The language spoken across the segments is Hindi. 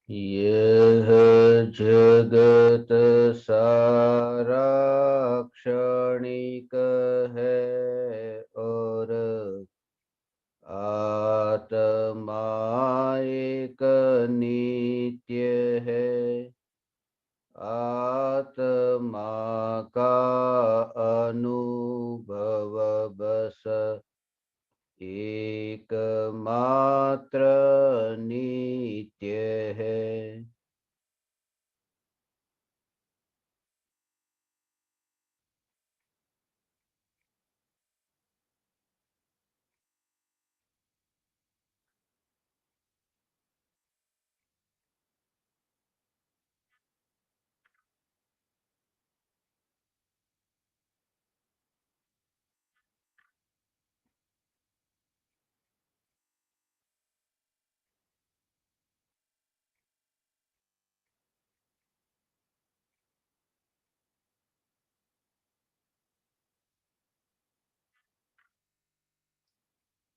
यह जगत सारा क्षणिक है और आत्मा एक नित्य है। आत्मा का अनुभव बस एकमात्र नित्य है।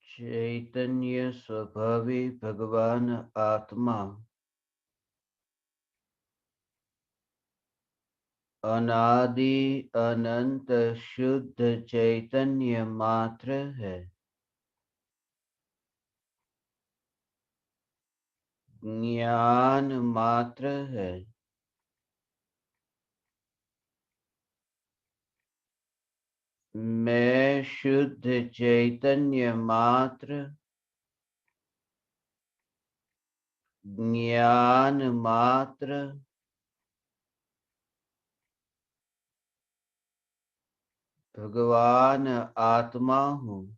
चैतन्य स्वभावी भगवान आत्मा अनादि अनंत शुद्ध चैतन्य मात्र है। ज्ञान मात्र है। मैं शुद्ध चैतन्य मात्र, ज्ञान मात्र, भगवान आत्मा हूँ।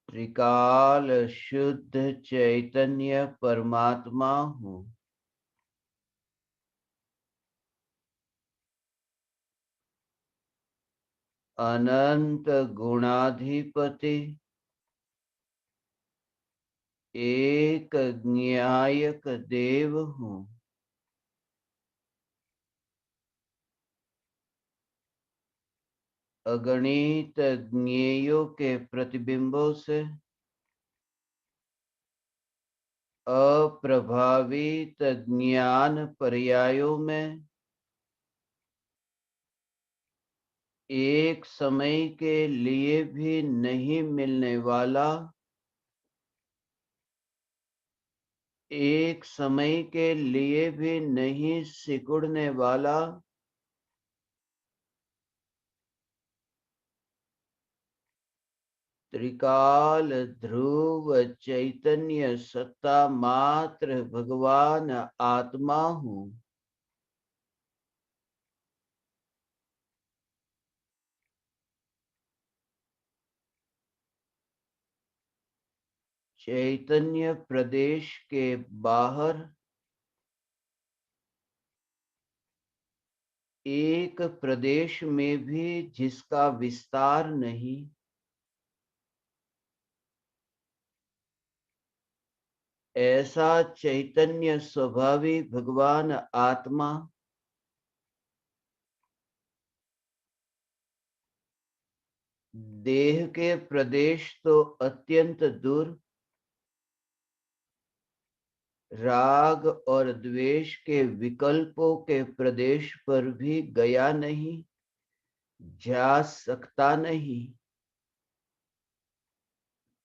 त्रिकाल शुद्ध चैतन्य परमात्मा हूँ। अनंत गुणाधिपति, एक न्यायक देव हूँ। अगणित ज्ञेयों के प्रतिबिंबों से अप्रभावित ज्ञान पर्यायों में एक समय के लिए भी नहीं मिलने वाला, एक समय के लिए भी नहीं सिकुड़ने वाला, त्रिकाल ध्रुव चैतन्य सत्ता मात्र भगवान आत्मा हूँ। चैतन्य प्रदेश के बाहर एक प्रदेश में भी जिसका विस्तार नहीं, ऐसा चैतन्य स्वभावी भगवान आत्मा देह के प्रदेश तो अत्यंत दूर, राग और द्वेष के विकल्पों के प्रदेश पर भी गया नहीं, जा सकता नहीं।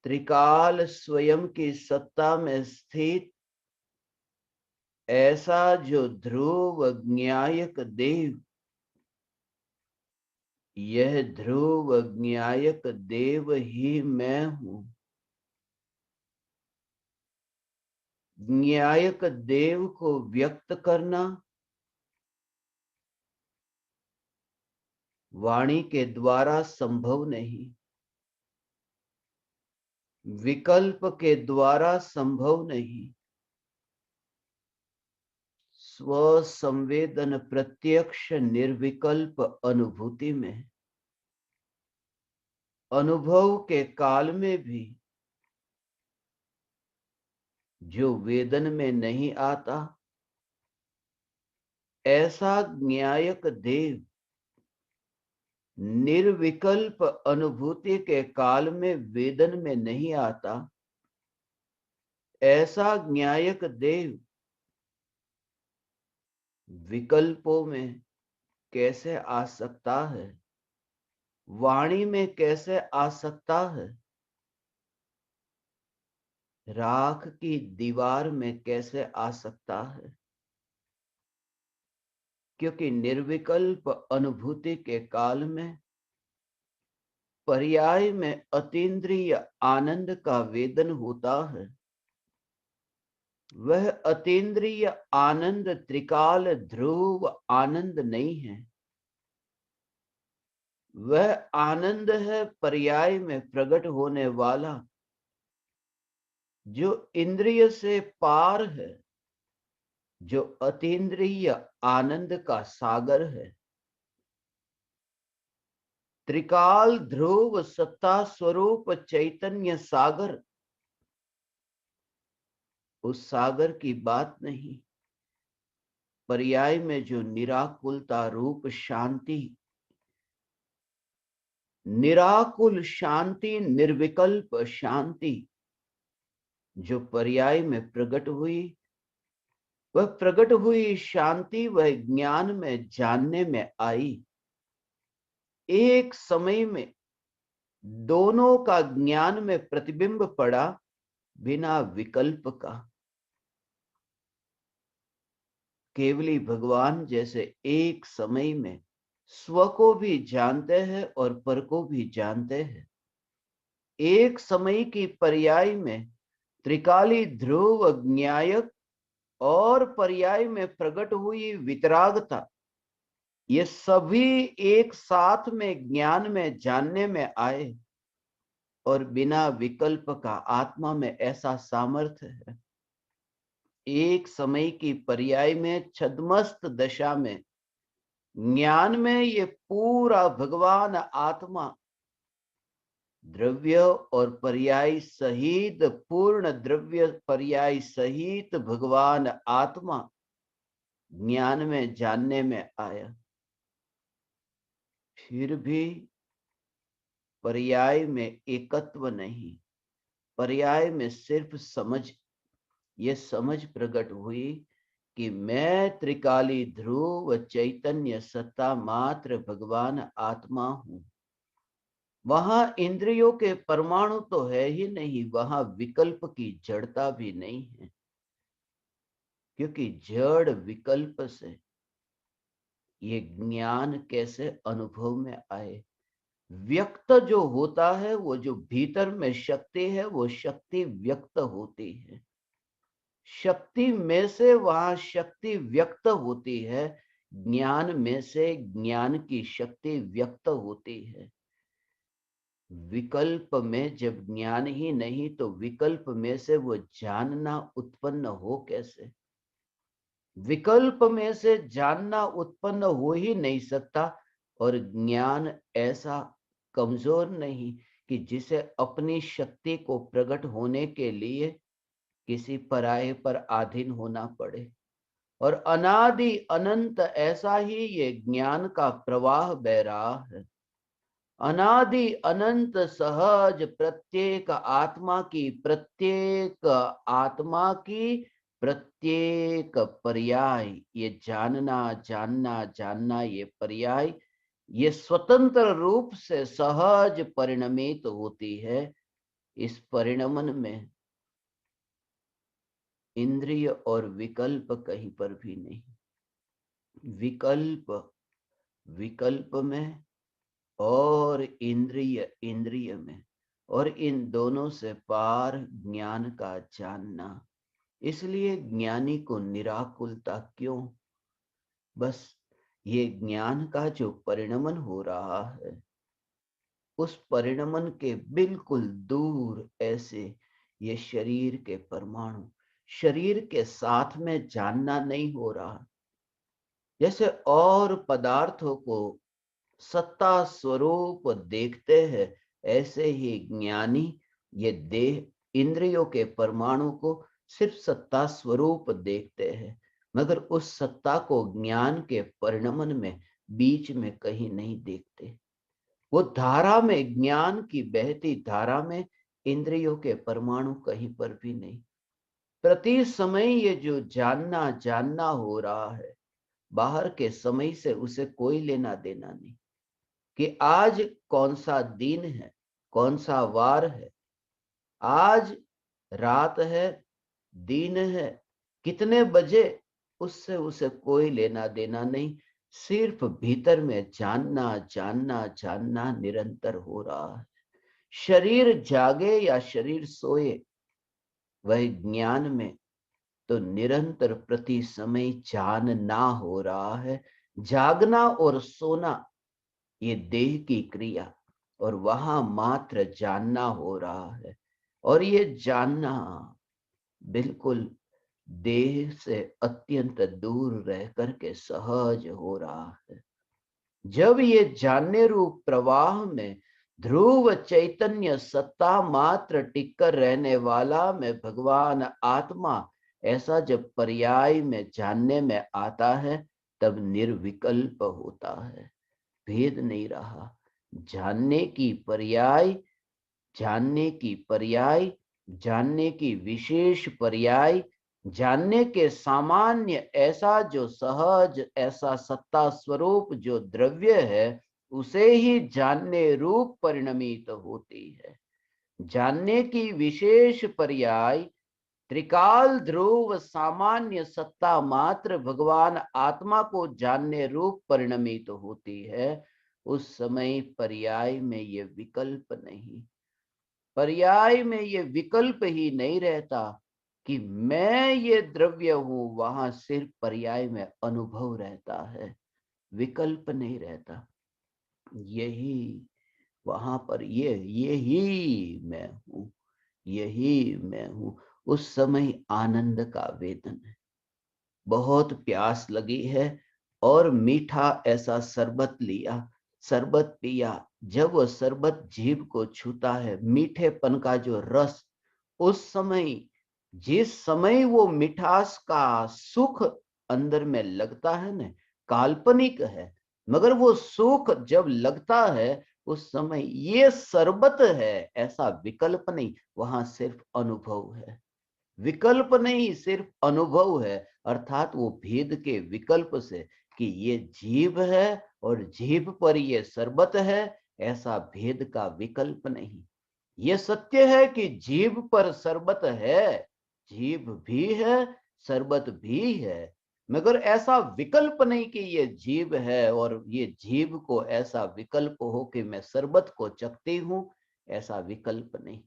त्रिकाल स्वयं की सत्ता में स्थित ऐसा जो ध्रुव ज्ञायक देव, यह ध्रुव ज्ञायक देव ही मैं हूँ। ज्ञायक देव को व्यक्त करना वाणी के द्वारा संभव नहीं, विकल्प के द्वारा संभव नहीं। स्व संवेदन प्रत्यक्ष निर्विकल्प अनुभूति में, अनुभव के काल में भी जो वेदन में नहीं आता, ऐसा ज्ञायक देव निर्विकल्प अनुभूति के काल में वेदन में नहीं आता, ऐसा ज्ञायक देव विकल्पों में कैसे आ सकता है? वाणी में कैसे आ सकता है? राख की दीवार में कैसे आ सकता है? क्योंकि निर्विकल्प अनुभूति के काल में पर्याय में अतीन्द्रिय आनंद का वेदन होता है। वह अतीन्द्रिय आनंद त्रिकाल ध्रुव आनंद नहीं है, वह आनंद है पर्याय में प्रकट होने वाला, जो इंद्रिय से पार है, जो अतीन्द्रिय आनंद का सागर है। त्रिकाल ध्रुव सत्ता स्वरूप चैतन्य सागर, उस सागर की बात नहीं। पर्याय में जो निराकुलता रूप शांति, निराकुल शांति, निर्विकल्प शांति जो पर्याय में प्रकट हुई, वह प्रकट हुई शांति वह ज्ञान में जानने में आई। एक समय में दोनों का ज्ञान में प्रतिबिंब पड़ा, बिना विकल्प का। केवली भगवान जैसे एक समय में स्व को भी जानते हैं और पर को भी जानते हैं। एक समय की पर्याय में त्रिकाली ध्रुव ज्ञायक और पर्याय में प्रकट हुई वितरागता, ये सभी एक साथ में ज्ञान में जानने में आए। और बिना विकल्प का आत्मा में ऐसा सामर्थ्य है। एक समय की पर्याय में छद्मस्त दशा में ज्ञान में ये पूरा भगवान आत्मा द्रव्य और पर्याय सहित, पूर्ण द्रव्य पर्याय सहित भगवान आत्मा ज्ञान में जानने में आया। फिर भी पर्याय में एकत्व नहीं, पर्याय में सिर्फ समझ, ये समझ प्रकट हुई कि मैं त्रिकाली ध्रुव चैतन्य सत्ता मात्र भगवान आत्मा हूं। वहां इंद्रियों के परमाणु तो है ही नहीं, वहां विकल्प की जड़ता भी नहीं है। क्योंकि जड़ विकल्प से ये ज्ञान कैसे अनुभव में आए? व्यक्त जो होता है, वो जो भीतर में शक्ति है, वो शक्ति व्यक्त होती है। शक्ति में से वहां शक्ति व्यक्त होती है, ज्ञान में से ज्ञान की शक्ति व्यक्त होती है। विकल्प में जब ज्ञान ही नहीं, तो विकल्प में से वो जानना उत्पन्न हो कैसे? विकल्प में से जानना उत्पन्न हो ही नहीं सकता। और ज्ञान ऐसा कमजोर नहीं कि जिसे अपनी शक्ति को प्रकट होने के लिए किसी पराये पर अधीन होना पड़े। और अनादि अनंत ऐसा ही ये ज्ञान का प्रवाह बह रहा है। अनादि अनंत सहज प्रत्येक आत्मा की, प्रत्येक आत्मा की प्रत्येक पर्याय, ये जानना जानना जानना, ये पर्याय, ये स्वतंत्र रूप से सहज परिणमित होती है। इस परिणमन में इंद्रिय और विकल्प कहीं पर भी नहीं। विकल्प विकल्प में और इंद्रिय इंद्रिय में, और इन दोनों से पार ज्ञान का जानना। इसलिए ज्ञानी को निराकुलता क्यों? बस ये ज्ञान का जो परिणमन हो रहा है, उस परिणमन के बिल्कुल दूर ऐसे ये शरीर के परमाणु शरीर के साथ में जानना नहीं हो रहा। जैसे और पदार्थों को सत्ता स्वरूप देखते हैं, ऐसे ही ज्ञानी ये देह इंद्रियों के परमाणु को सिर्फ सत्ता स्वरूप देखते हैं, मगर उस सत्ता को ज्ञान के परिणमन में बीच में कहीं नहीं देखते। वो धारा में, ज्ञान की बहती धारा में इंद्रियों के परमाणु कहीं पर भी नहीं। प्रति समय ये जो जानना जानना हो रहा है, बाहर के समय से उसे कोई लेना देना नहीं कि आज कौन सा दिन है, कौन सा वार है, आज रात है, दिन है, कितने बजे, उससे उसे कोई लेना देना नहीं। सिर्फ भीतर में जानना जानना जानना निरंतर हो रहा है। शरीर जागे या शरीर सोए, वह ज्ञान में तो निरंतर प्रति समय जानना हो रहा है। जागना और सोना ये देह की क्रिया, और वहां मात्र जानना हो रहा है। और ये जानना बिल्कुल देह से अत्यंत दूर रह करके सहज हो रहा है। जब ये जानने रूप प्रवाह में ध्रुव चैतन्य सत्ता मात्र टिककर रहने वाला में भगवान आत्मा, ऐसा जब पर्याय में जानने में आता है, तब निर्विकल्प होता है। भेद नहीं रहा। जानने की पर्याय, जानने की पर्याय, जानने की विशेष पर्याय, जानने के सामान्य ऐसा जो सहज, ऐसा सत्ता स्वरूप जो द्रव्य है, उसे ही जानने रूप परिणमित होती है। जानने की विशेष पर्याय त्रिकाल ध्रुव सामान्य सत्ता मात्र भगवान आत्मा को जानने रूप परिणमित होती है। उस समय पर्याय में ये विकल्प नहीं, पर्याय में ये विकल्प ही नहीं रहता कि मैं ये द्रव्य हूं। वहां सिर्फ पर्याय में अनुभव रहता है, विकल्प नहीं रहता। यही वहां पर यही मैं हूं, यही मैं हूं। उस समय आनंद का वेदन है। बहुत प्यास लगी है और मीठा ऐसा शरबत लिया, शरबत पिया। जब वो शरबत जीभ को छूता है, मीठेपन का जो रस, उस समय, जिस समय वो मिठास का सुख अंदर में लगता है ना, काल्पनिक है, मगर वो सुख जब लगता है, उस समय ये शरबत है, ऐसा विकल्प नहीं, वहां सिर्फ अनुभव है। विकल्प नहीं, सिर्फ अनुभव है। अर्थात वो भेद के विकल्प से कि ये जीभ है और जीभ पर ये शरबत है, ऐसा भेद का विकल्प नहीं। ये सत्य है कि जीभ पर शरबत है, जीभ भी है, शरबत भी है, मगर ऐसा विकल्प नहीं कि ये जीभ है और ये जीभ को ऐसा विकल्प हो कि मैं शरबत को चखती हूं, ऐसा विकल्प नहीं।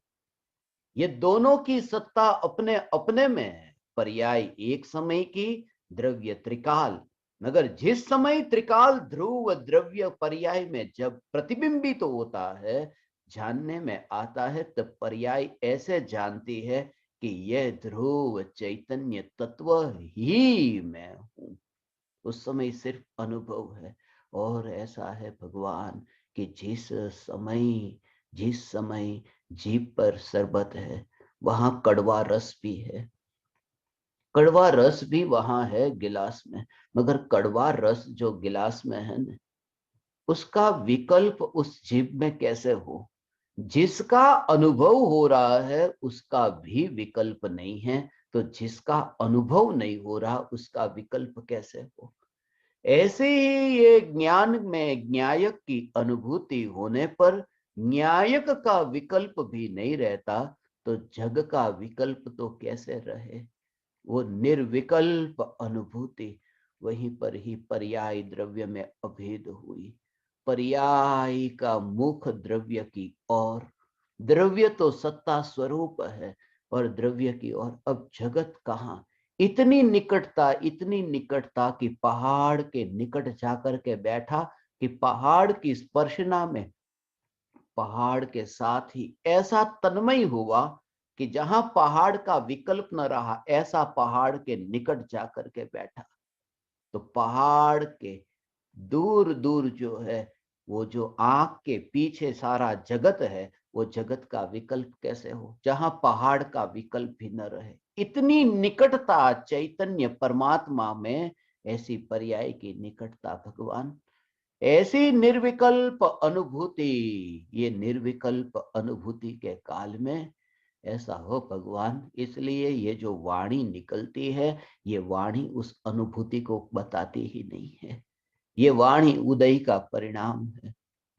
ये दोनों की सत्ता अपने अपने में है। पर्याय एक समय की, द्रव्य त्रिकाल, मगर जिस समय त्रिकाल ध्रुव द्रव्य पर्याय में जब प्रतिबिंबित तो होता है, जानने में आता है, तब पर्याय ऐसे जानती है कि यह ध्रुव चैतन्य तत्व ही मैं हूं। उस समय सिर्फ अनुभव है। और ऐसा है भगवान कि जिस समय जीभ पर शरबत है, वहां कड़वा रस भी है। कड़वा रस भी वहां है गिलास में, मगर कड़वा रस जो गिलास में है ना, उसका विकल्प उस जीभ में कैसे हो? जिसका अनुभव हो रहा है उसका भी विकल्प नहीं है, तो जिसका अनुभव नहीं हो रहा उसका विकल्प कैसे हो? ऐसे ही ये ज्ञान में न्यायक की अनुभूति होने पर न्यायक का विकल्प भी नहीं रहता, तो जग का विकल्प तो कैसे रहे? वो निर्विकल्प अनुभूति, वहीं पर ही पर्याय द्रव्य में अभेद हुई। पर्याय का मुख द्रव्य की ओर, द्रव्य तो सत्ता स्वरूप है, और द्रव्य की ओर अब जगत कहाँ? इतनी निकटता, इतनी निकटता कि पहाड़ के निकट जाकर के बैठा कि पहाड़ की स्पर्शना में पहाड़ के साथ ही ऐसा तन्मय हुआ कि जहां पहाड़ का विकल्प न रहा, ऐसा पहाड़ के निकट जाकर के बैठा। तो पहाड़ के दूर दूर जो है, वो जो आंख के पीछे सारा जगत है, वो जगत का विकल्प कैसे हो जहां पहाड़ का विकल्प भी न रहे? इतनी निकटता चैतन्य परमात्मा में, ऐसी पर्याय की निकटता भगवान। ऐसी निर्विकल्प अनुभूति, ये निर्विकल्प अनुभूति के काल में ऐसा हो भगवान। इसलिए ये जो वाणी निकलती है, ये वाणी उस अनुभूति को बताती ही नहीं है। ये वाणी उदय का परिणाम है।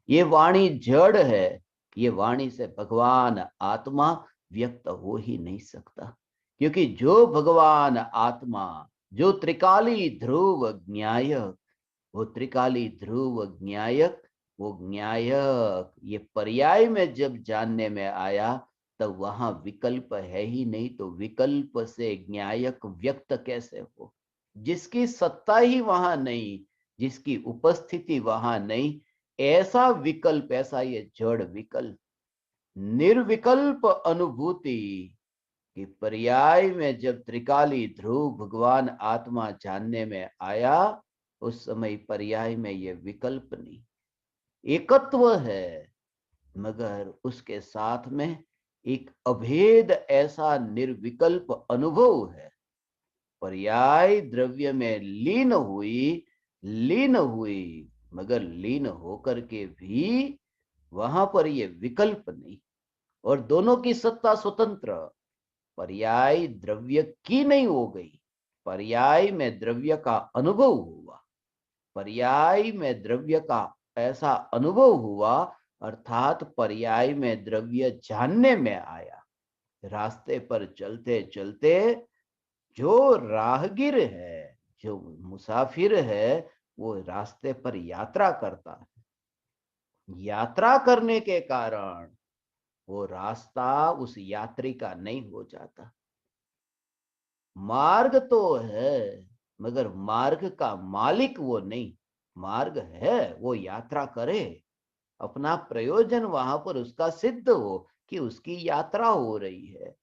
ये वाणी जड़ है। ये वाणी से भगवान आत्मा व्यक्त हो ही नहीं सकता, क्योंकि जो भगवान आत्मा, जो त्रिकाली ध्रुव ज्ञायक, वो त्रिकाली ध्रुव ज्ञायक, वो ज्ञायक ये पर्याय में जब जानने में आया, तब वहां विकल्प है ही नहीं। तो विकल्प से ज्ञायक व्यक्त कैसे हो? जिसकी सत्ता ही वहां नहीं, जिसकी उपस्थिति वहां नहीं, ऐसा विकल्प, ऐसा ये जड़ विकल्प, निर्विकल्प अनुभूति कि पर्याय में जब त्रिकाली ध्रुव भगवान आत्मा जानने में आया, उस समय पर्याय में ये विकल्प नहीं, एकत्व है, मगर उसके साथ में एक अभेद ऐसा निर्विकल्प अनुभव है। पर्याय द्रव्य में लीन हुई, मगर लीन होकर के भी वहां पर ये विकल्प नहीं, और दोनों की सत्ता स्वतंत्र। पर्याय द्रव्य की नहीं हो गई, पर्याय में द्रव्य का अनुभव हुआ, पर्याय में द्रव्य का ऐसा अनुभव हुआ, अर्थात पर्याय में द्रव्य जानने में आया। रास्ते पर चलते चलते जो राहगीर है, जो मुसाफिर है, वो रास्ते पर यात्रा करता है। यात्रा करने के कारण वो रास्ता उस यात्री का नहीं हो जाता। मार्ग तो है, मगर मार्ग का मालिक वो नहीं। मार्ग है, वो यात्रा करे, अपना प्रयोजन वहां पर उसका सिद्ध हो कि उसकी यात्रा हो रही है।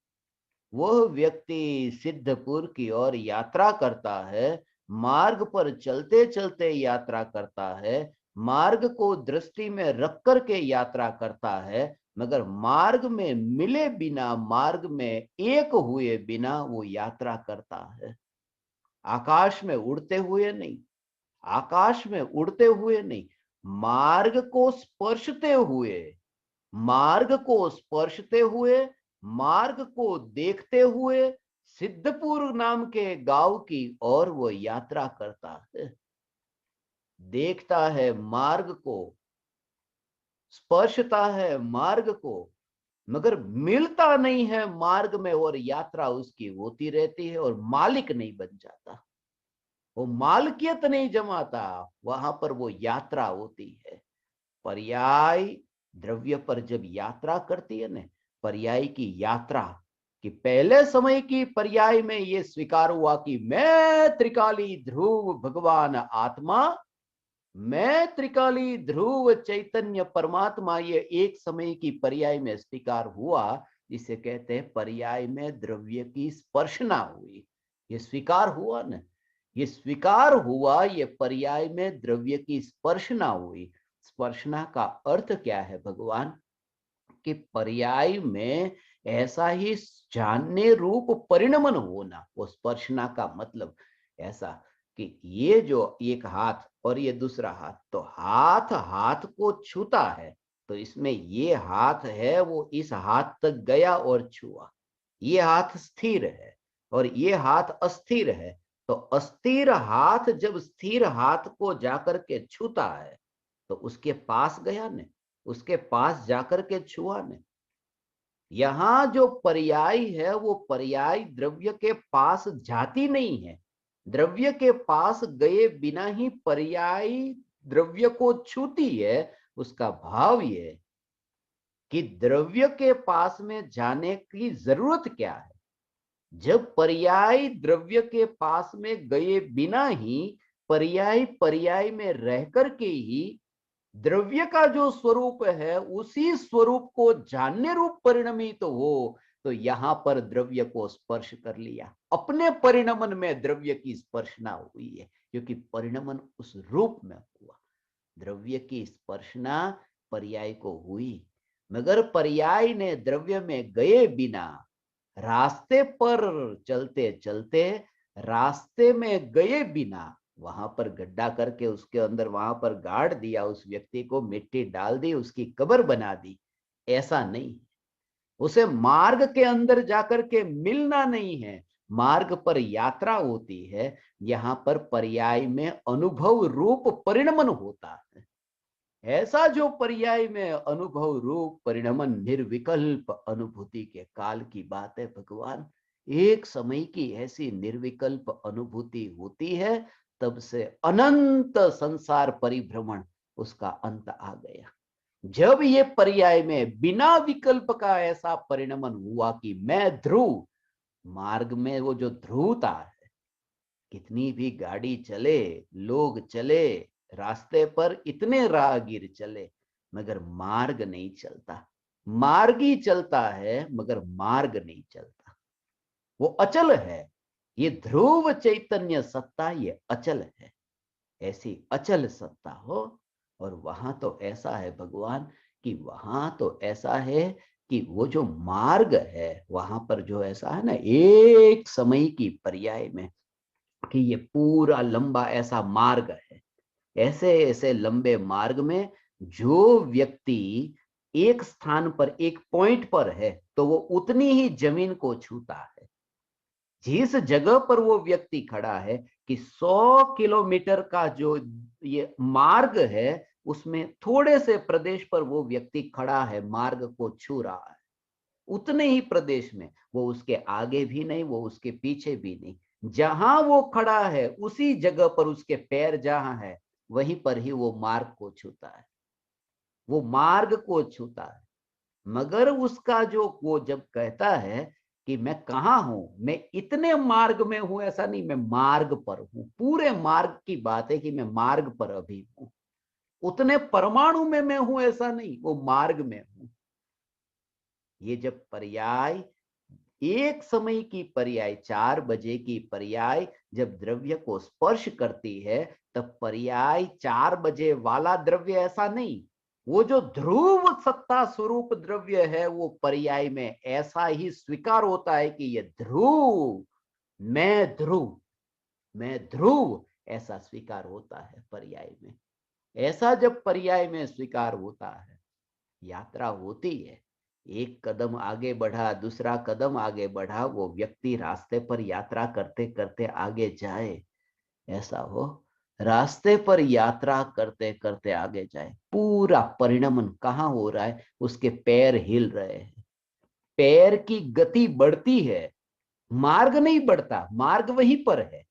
वह व्यक्ति सिद्धपुर की ओर यात्रा करता है, मार्ग पर चलते चलते यात्रा करता है, मार्ग को दृष्टि में रख करके यात्रा करता है, मगर मार्ग में मिले बिना, मार्ग में एक हुए बिना वो यात्रा करता है। आकाश में उड़ते हुए नहीं, आकाश में उड़ते हुए नहीं, मार्ग को स्पर्शते हुए, मार्ग को स्पर्शते हुए, मार्ग को देखते हुए सिद्धपुर नाम के गांव की ओर वो यात्रा करता है। देखता है मार्ग को, स्पर्शता है मार्ग को, मगर मिलता नहीं है मार्ग में, और यात्रा उसकी होती रहती है और मालिक नहीं बन जाता, वो मालकियत नहीं जमाता, वहां पर वो यात्रा होती है। पर्याय द्रव्य पर जब यात्रा करती है ना, पर्याय की यात्रा, कि पहले समय की पर्याय में ये स्वीकार हुआ कि मैं त्रिकाली ध्रुव भगवान आत्मा, मैं त्रिकाली ध्रुव चैतन्य परमात्मा, ये एक समय की पर्याय में स्वीकार हुआ, जिसे कहते हैं पर्याय में द्रव्य की स्पर्शना हुई। ये स्वीकार हुआ ना, ये स्वीकार हुआ, ये पर्याय में द्रव्य की स्पर्शना हुई। स्पर्शना का अर्थ क्या है भगवान? कि पर्याय में ऐसा ही जानने रूप परिणमन होना, वो स्पर्शना का मतलब ऐसा कि ये जो एक हाथ और ये दूसरा हाथ, तो हाथ हाथ को छूता है, तो इसमें ये हाथ है वो इस हाथ तक गया और छुआ। ये हाथ स्थिर है और ये हाथ अस्थिर है, तो अस्थिर हाथ जब स्थिर हाथ को जाकर के छूता है, तो उसके पास गया ने, उसके पास जाकर के छुआ ने। यहां जो पर्याय है, वो पर्याय द्रव्य के पास जाती नहीं है। द्रव्य के पास गए बिना ही पर्याय द्रव्य को छूती है। उसका भाव ये कि द्रव्य के पास में जाने की जरूरत क्या है? जब पर्याय द्रव्य के पास में गए बिना ही, पर्याय पर्याय में रह करके ही द्रव्य का जो स्वरूप है उसी स्वरूप को जानने रूप परिणमित तो हो, तो यहां पर द्रव्य को स्पर्श कर लिया, अपने परिणमन में द्रव्य की स्पर्शना हुई है, क्योंकि परिणमन उस रूप में हुआ। द्रव्य की स्पर्शना पर्याय को हुई, मगर पर्याय ने द्रव्य में गए बिना, रास्ते पर चलते चलते रास्ते में गए बिना वहां पर गड्ढा करके उसके अंदर वहां पर गाड़ दिया, उस व्यक्ति को मिट्टी डाल दी, उसकी कब्र बना दी, ऐसा नहीं। उसे मार्ग के अंदर जाकर के मिलना नहीं है, मार्ग पर यात्रा होती है। यहाँ पर पर्याय में अनुभव रूप परिणमन होता है। ऐसा जो पर्याय में अनुभव रूप परिणमन निर्विकल्प अनुभूति के काल की बात है भगवान। एक समय की ऐसी निर्विकल्प अनुभूति होती है, तब से अनंत संसार परिभ्रमण उसका अंत आ गया। जब ये पर्याय में बिना विकल्प का ऐसा परिणमन हुआ कि मैं ध्रुव, मार्ग में वो जो ध्रुवता है, कितनी भी गाड़ी चले, लोग चले, रास्ते पर इतने राहगीर चले, मगर मार्ग नहीं चलता। मार्ग ही चलता है मगर मार्ग नहीं चलता, वो अचल है। ये ध्रुव चैतन्य सत्ता ये अचल है। ऐसी अचल सत्ता हो, और वहां तो ऐसा है भगवान कि वहां तो ऐसा है कि वो जो मार्ग है वहां पर जो ऐसा है ना, एक समय की पर्याय में कि ये पूरा लंबा ऐसा मार्ग है। ऐसे ऐसे लंबे मार्ग में जो व्यक्ति एक स्थान पर एक पॉइंट पर है तो वो उतनी ही जमीन को छूता है। जिस जगह पर वो व्यक्ति खड़ा है कि 100 किलोमीटर का जो ये मार्ग है, उसमें थोड़े से प्रदेश पर वो व्यक्ति खड़ा है, मार्ग को छू रहा है। उतने ही प्रदेश में, वो उसके आगे भी नहीं, वो उसके पीछे भी नहीं, जहां वो खड़ा है उसी जगह पर उसके पैर जहां है वहीं पर ही वो मार्ग को छूता है, वो मार्ग को छूता है। मगर उसका जो वो जब कहता है कि मैं कहाँ हूं, मैं इतने मार्ग में हूं, ऐसा नहीं, मैं मार्ग पर हूं, पूरे मार्ग की बात है कि मैं मार्ग पर अभी हूं। उतने परमाणु में मैं हूं ऐसा नहीं, वो मार्ग में हूं। ये जब पर्याय, एक समय की पर्याय, 4 बजे की पर्याय जब द्रव्य को स्पर्श करती है, तब पर्याय 4 बजे वाला द्रव्य ऐसा नहीं, वो जो ध्रुव सत्ता स्वरूप द्रव्य है वो पर्याय में ऐसा ही स्वीकार होता है कि ये ध्रुव, मैं ध्रुव, मैं ध्रुव, ऐसा स्वीकार होता है पर्याय में। ऐसा जब पर्याय में स्वीकार होता है, यात्रा होती है, एक कदम आगे बढ़ा, दूसरा कदम आगे बढ़ा, वो व्यक्ति रास्ते पर यात्रा करते करते आगे जाए, ऐसा हो। रास्ते पर यात्रा करते करते आगे जाए, पूरा परिणमन कहाँ हो रहा है, उसके पैर हिल रहे हैं, पैर की गति बढ़ती है, मार्ग नहीं बढ़ता, मार्ग वहीं पर है।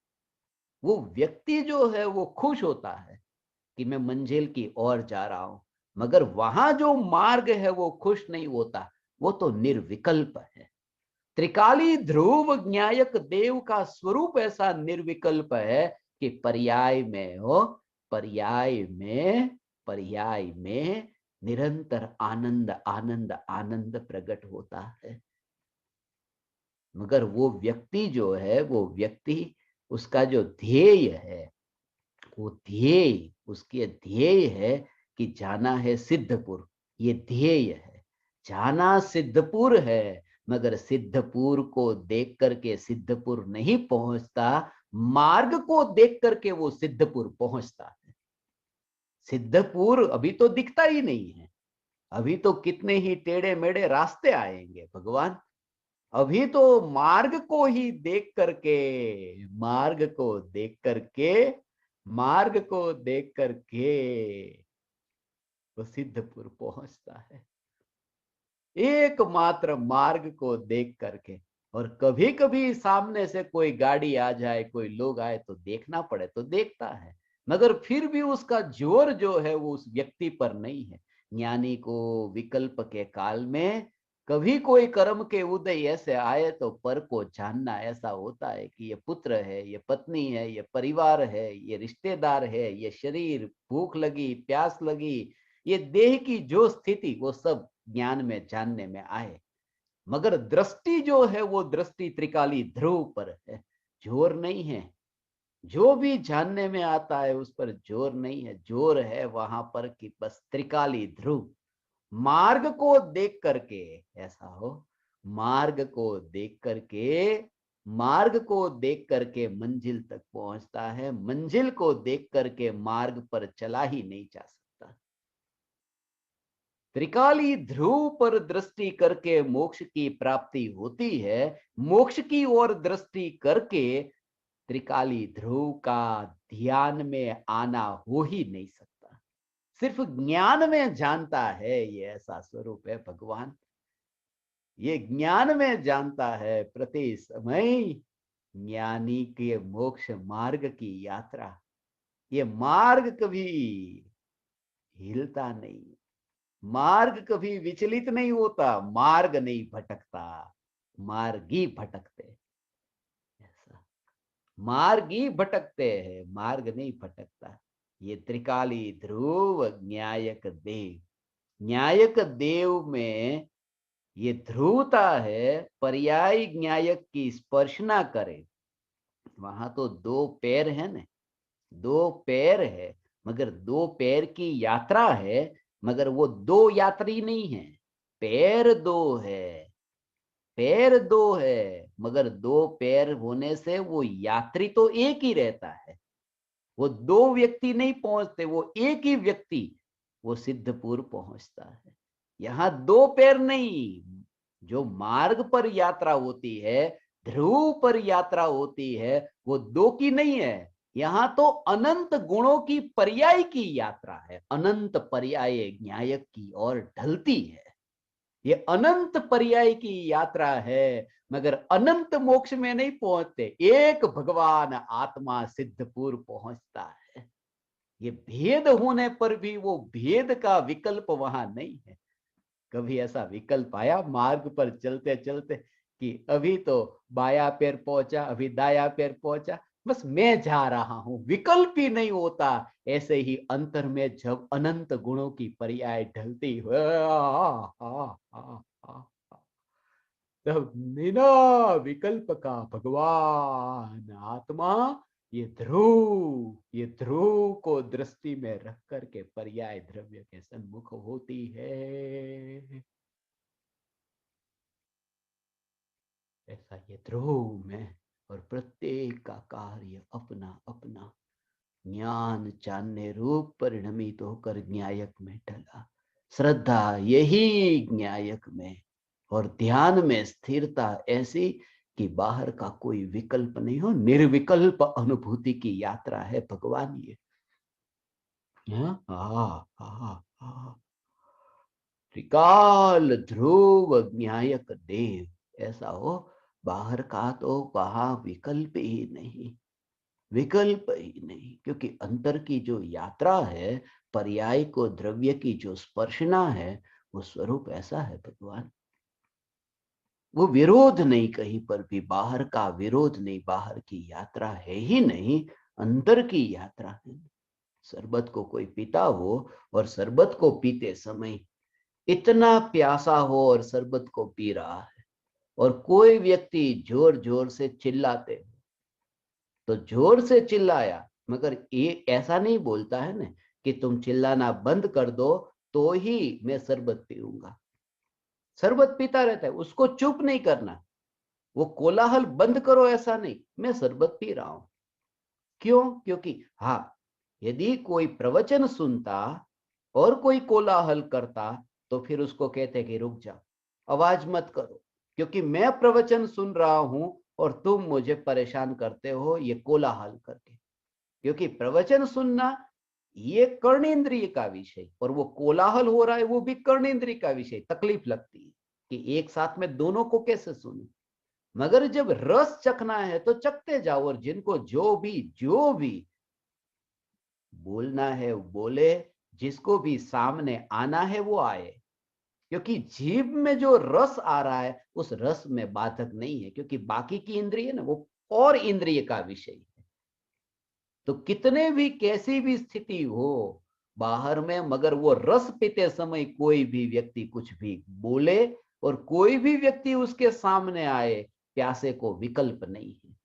वो व्यक्ति जो है वो खुश होता है कि मैं मंजिल की ओर जा रहा हूं, मगर वहां जो मार्ग है वो खुश नहीं होता, वो तो निर्विकल्प है। त्रिकाली ध्रुव ज्ञायक देव का स्वरूप ऐसा निर्विकल्प है कि पर्याय में हो, पर्याय में, पर्याय में निरंतर आनंद आनंद आनंद प्रकट होता है। मगर वो व्यक्ति जो है, वो व्यक्ति, उसका जो ध्येय है, वो ध्येय, उसके ध्येय है कि जाना है सिद्धपुर, ये ध्येय है। जाना सिद्धपुर है, मगर सिद्धपुर को देख करके सिद्धपुर नहीं पहुंचता, मार्ग को देख करके वो सिद्धपुर पहुंचता है। सिद्धपुर अभी तो दिखता ही नहीं है, अभी तो कितने ही टेढ़े मेढ़े रास्ते आएंगे भगवान। अभी तो मार्ग को ही देख करके, मार्ग को देख करके, मार्ग को देख करके वो सिद्धपुर पहुंचता है, एकमात्र मार्ग को देख करके। और कभी कभी सामने से कोई गाड़ी आ जाए, कोई लोग आए तो देखना पड़े तो देखता है, मगर फिर भी उसका जोर जो है वो उस व्यक्ति पर नहीं है। ज्ञानी को विकल्प के काल में कभी कोई कर्म के उदय ऐसे आए तो पर को जानना ऐसा होता है कि ये पुत्र है, ये पत्नी है, ये परिवार है, ये रिश्तेदार है, ये शरीर, भूख लगी, प्यास लगी, ये देह की जो स्थिति, वो सब ज्ञान में जानने में आए। मगर दृष्टि जो है वो दृष्टि त्रिकाली ध्रुव पर है, जोर नहीं है। जो भी जानने में आता है उस पर जोर नहीं है, जोर है वहां पर कि बस त्रिकाली ध्रुव। मार्ग को देख करके ऐसा हो, मार्ग को देख करके मार्ग को देख करके मंजिल तक पहुंचता है, मंजिल को देख करके मार्ग पर चला ही नहीं जा सकता। त्रिकाली ध्रुव पर दृष्टि करके मोक्ष की प्राप्ति होती है, मोक्ष की ओर दृष्टि करके त्रिकाली ध्रुव का ध्यान में आना हो ही नहीं सकता। सिर्फ ज्ञान में जानता है ये ऐसा स्वरूप है भगवान, ये ज्ञान में जानता है। प्रति समय ज्ञानी के मोक्ष मार्ग की यात्रा, ये मार्ग कभी हिलता नहीं, मार्ग कभी विचलित नहीं होता, मार्ग नहीं भटकता, मार्ग ही भटकते। ऐसा मार्ग ही भटकते हैं, मार्ग नहीं भटकता। ये त्रिकाली ध्रुव न्यायक देव, न्यायक देव में ये ध्रुवता है। पर्याय न्यायक की स्पर्श ना करे, वहां तो दो पैर है ना, दो पैर है, मगर दो पैर की यात्रा है, मगर वो दो यात्री नहीं है। पैर दो है, पैर दो है, मगर दो पैर होने से वो यात्री तो एक ही रहता है। वो दो व्यक्ति नहीं पहुंचते, वो एक ही व्यक्ति वो सिद्धपुर पहुंचता है। यहां दो पैर नहीं, जो मार्ग पर यात्रा होती है, ध्रुव पर यात्रा होती है, वो दो की नहीं है। यहां तो अनंत गुणों की पर्याय की यात्रा है, अनंत पर्याय न्यायक की ओर ढलती है। ये अनंत पर्याय की यात्रा है, मगर अनंत मोक्ष में नहीं पहुंचते, एक भगवान आत्मा सिद्धपुर पहुंचता है। ये भेद होने पर भी वो भेद का विकल्प वहां नहीं है। कभी ऐसा विकल्प आया मार्ग पर चलते चलते कि अभी तो बाया पैर पहुंचा, अभी दाया पैर पहुंचा, बस मैं जा रहा हूं, विकल्प ही नहीं होता। ऐसे ही अंतर में जब अनंत गुणों की पर्याय ढलती हो, तब बिना विकल्प का भगवान आत्मा ये ध्रुव को दृष्टि में रख करके पर्याय द्रव्य के सन्मुख होती है। ऐसा ये ध्रुव में, और प्रत्येक का कार्य अपना अपना ज्ञान जानने रूप परिणमित होकर न्यायक में ढला। श्रद्धा यही न्यायक में, और ध्यान में स्थिरता ऐसी कि बाहर का कोई विकल्प नहीं हो, निर्विकल्प अनुभूति की यात्रा है भगवान ये। त्रिकाल ध्रुव न्यायक देव, ऐसा हो। बाहर का तो कहा विकल्प ही नहीं, विकल्प ही नहीं, क्योंकि अंतर की जो यात्रा है, पर्याय को द्रव्य की जो स्पर्शना है, वो स्वरूप ऐसा है भगवान। वो विरोध नहीं कहीं पर भी, बाहर का विरोध नहीं, बाहर की यात्रा है ही नहीं, अंदर की यात्रा है। शरबत को कोई पीता हो और शरबत को पीते समय इतना प्यासा हो और शरबत को पी रहा है, और कोई व्यक्ति जोर जोर से चिल्लाते हो, तो जोर से चिल्लाया, मगर ये ऐसा नहीं बोलता है ना कि तुम चिल्लाना बंद कर दो तो ही मैं शरबत पीऊंगा। शरबत पीता रहता है, उसको चुप नहीं करना, वो कोलाहल बंद करो ऐसा नहीं, मैं शरबत पी रहा हूं। क्यों? क्योंकि हाँ, यदि कोई प्रवचन सुनता और कोई कोलाहल करता तो फिर उसको कहते कि रुक जाओ, आवाज मत करो, क्योंकि मैं प्रवचन सुन रहा हूं और तुम मुझे परेशान करते हो ये कोलाहल करके। क्योंकि प्रवचन सुनना ये कर्णेंद्रिय का विषय, और वो कोलाहल हो रहा है वो भी कर्णेंद्रिय का विषय। तकलीफ लगती है कि एक साथ में दोनों को कैसे सुनूं, मगर जब रस चखना है तो चखते जाओ, और जिनको जो भी बोलना है वो बोले, जिसको भी सामने आना है वो आए। क्योंकि जीभ में जो रस आ रहा है उस रस में बाधक नहीं है, क्योंकि बाकी की इंद्रिय ना वो और इंद्रिय का विषय है। तो कितने भी कैसी भी स्थिति हो बाहर में, मगर वो रस पीते समय कोई भी व्यक्ति कुछ भी बोले और कोई भी व्यक्ति उसके सामने आए, प्यासे को विकल्प नहीं है,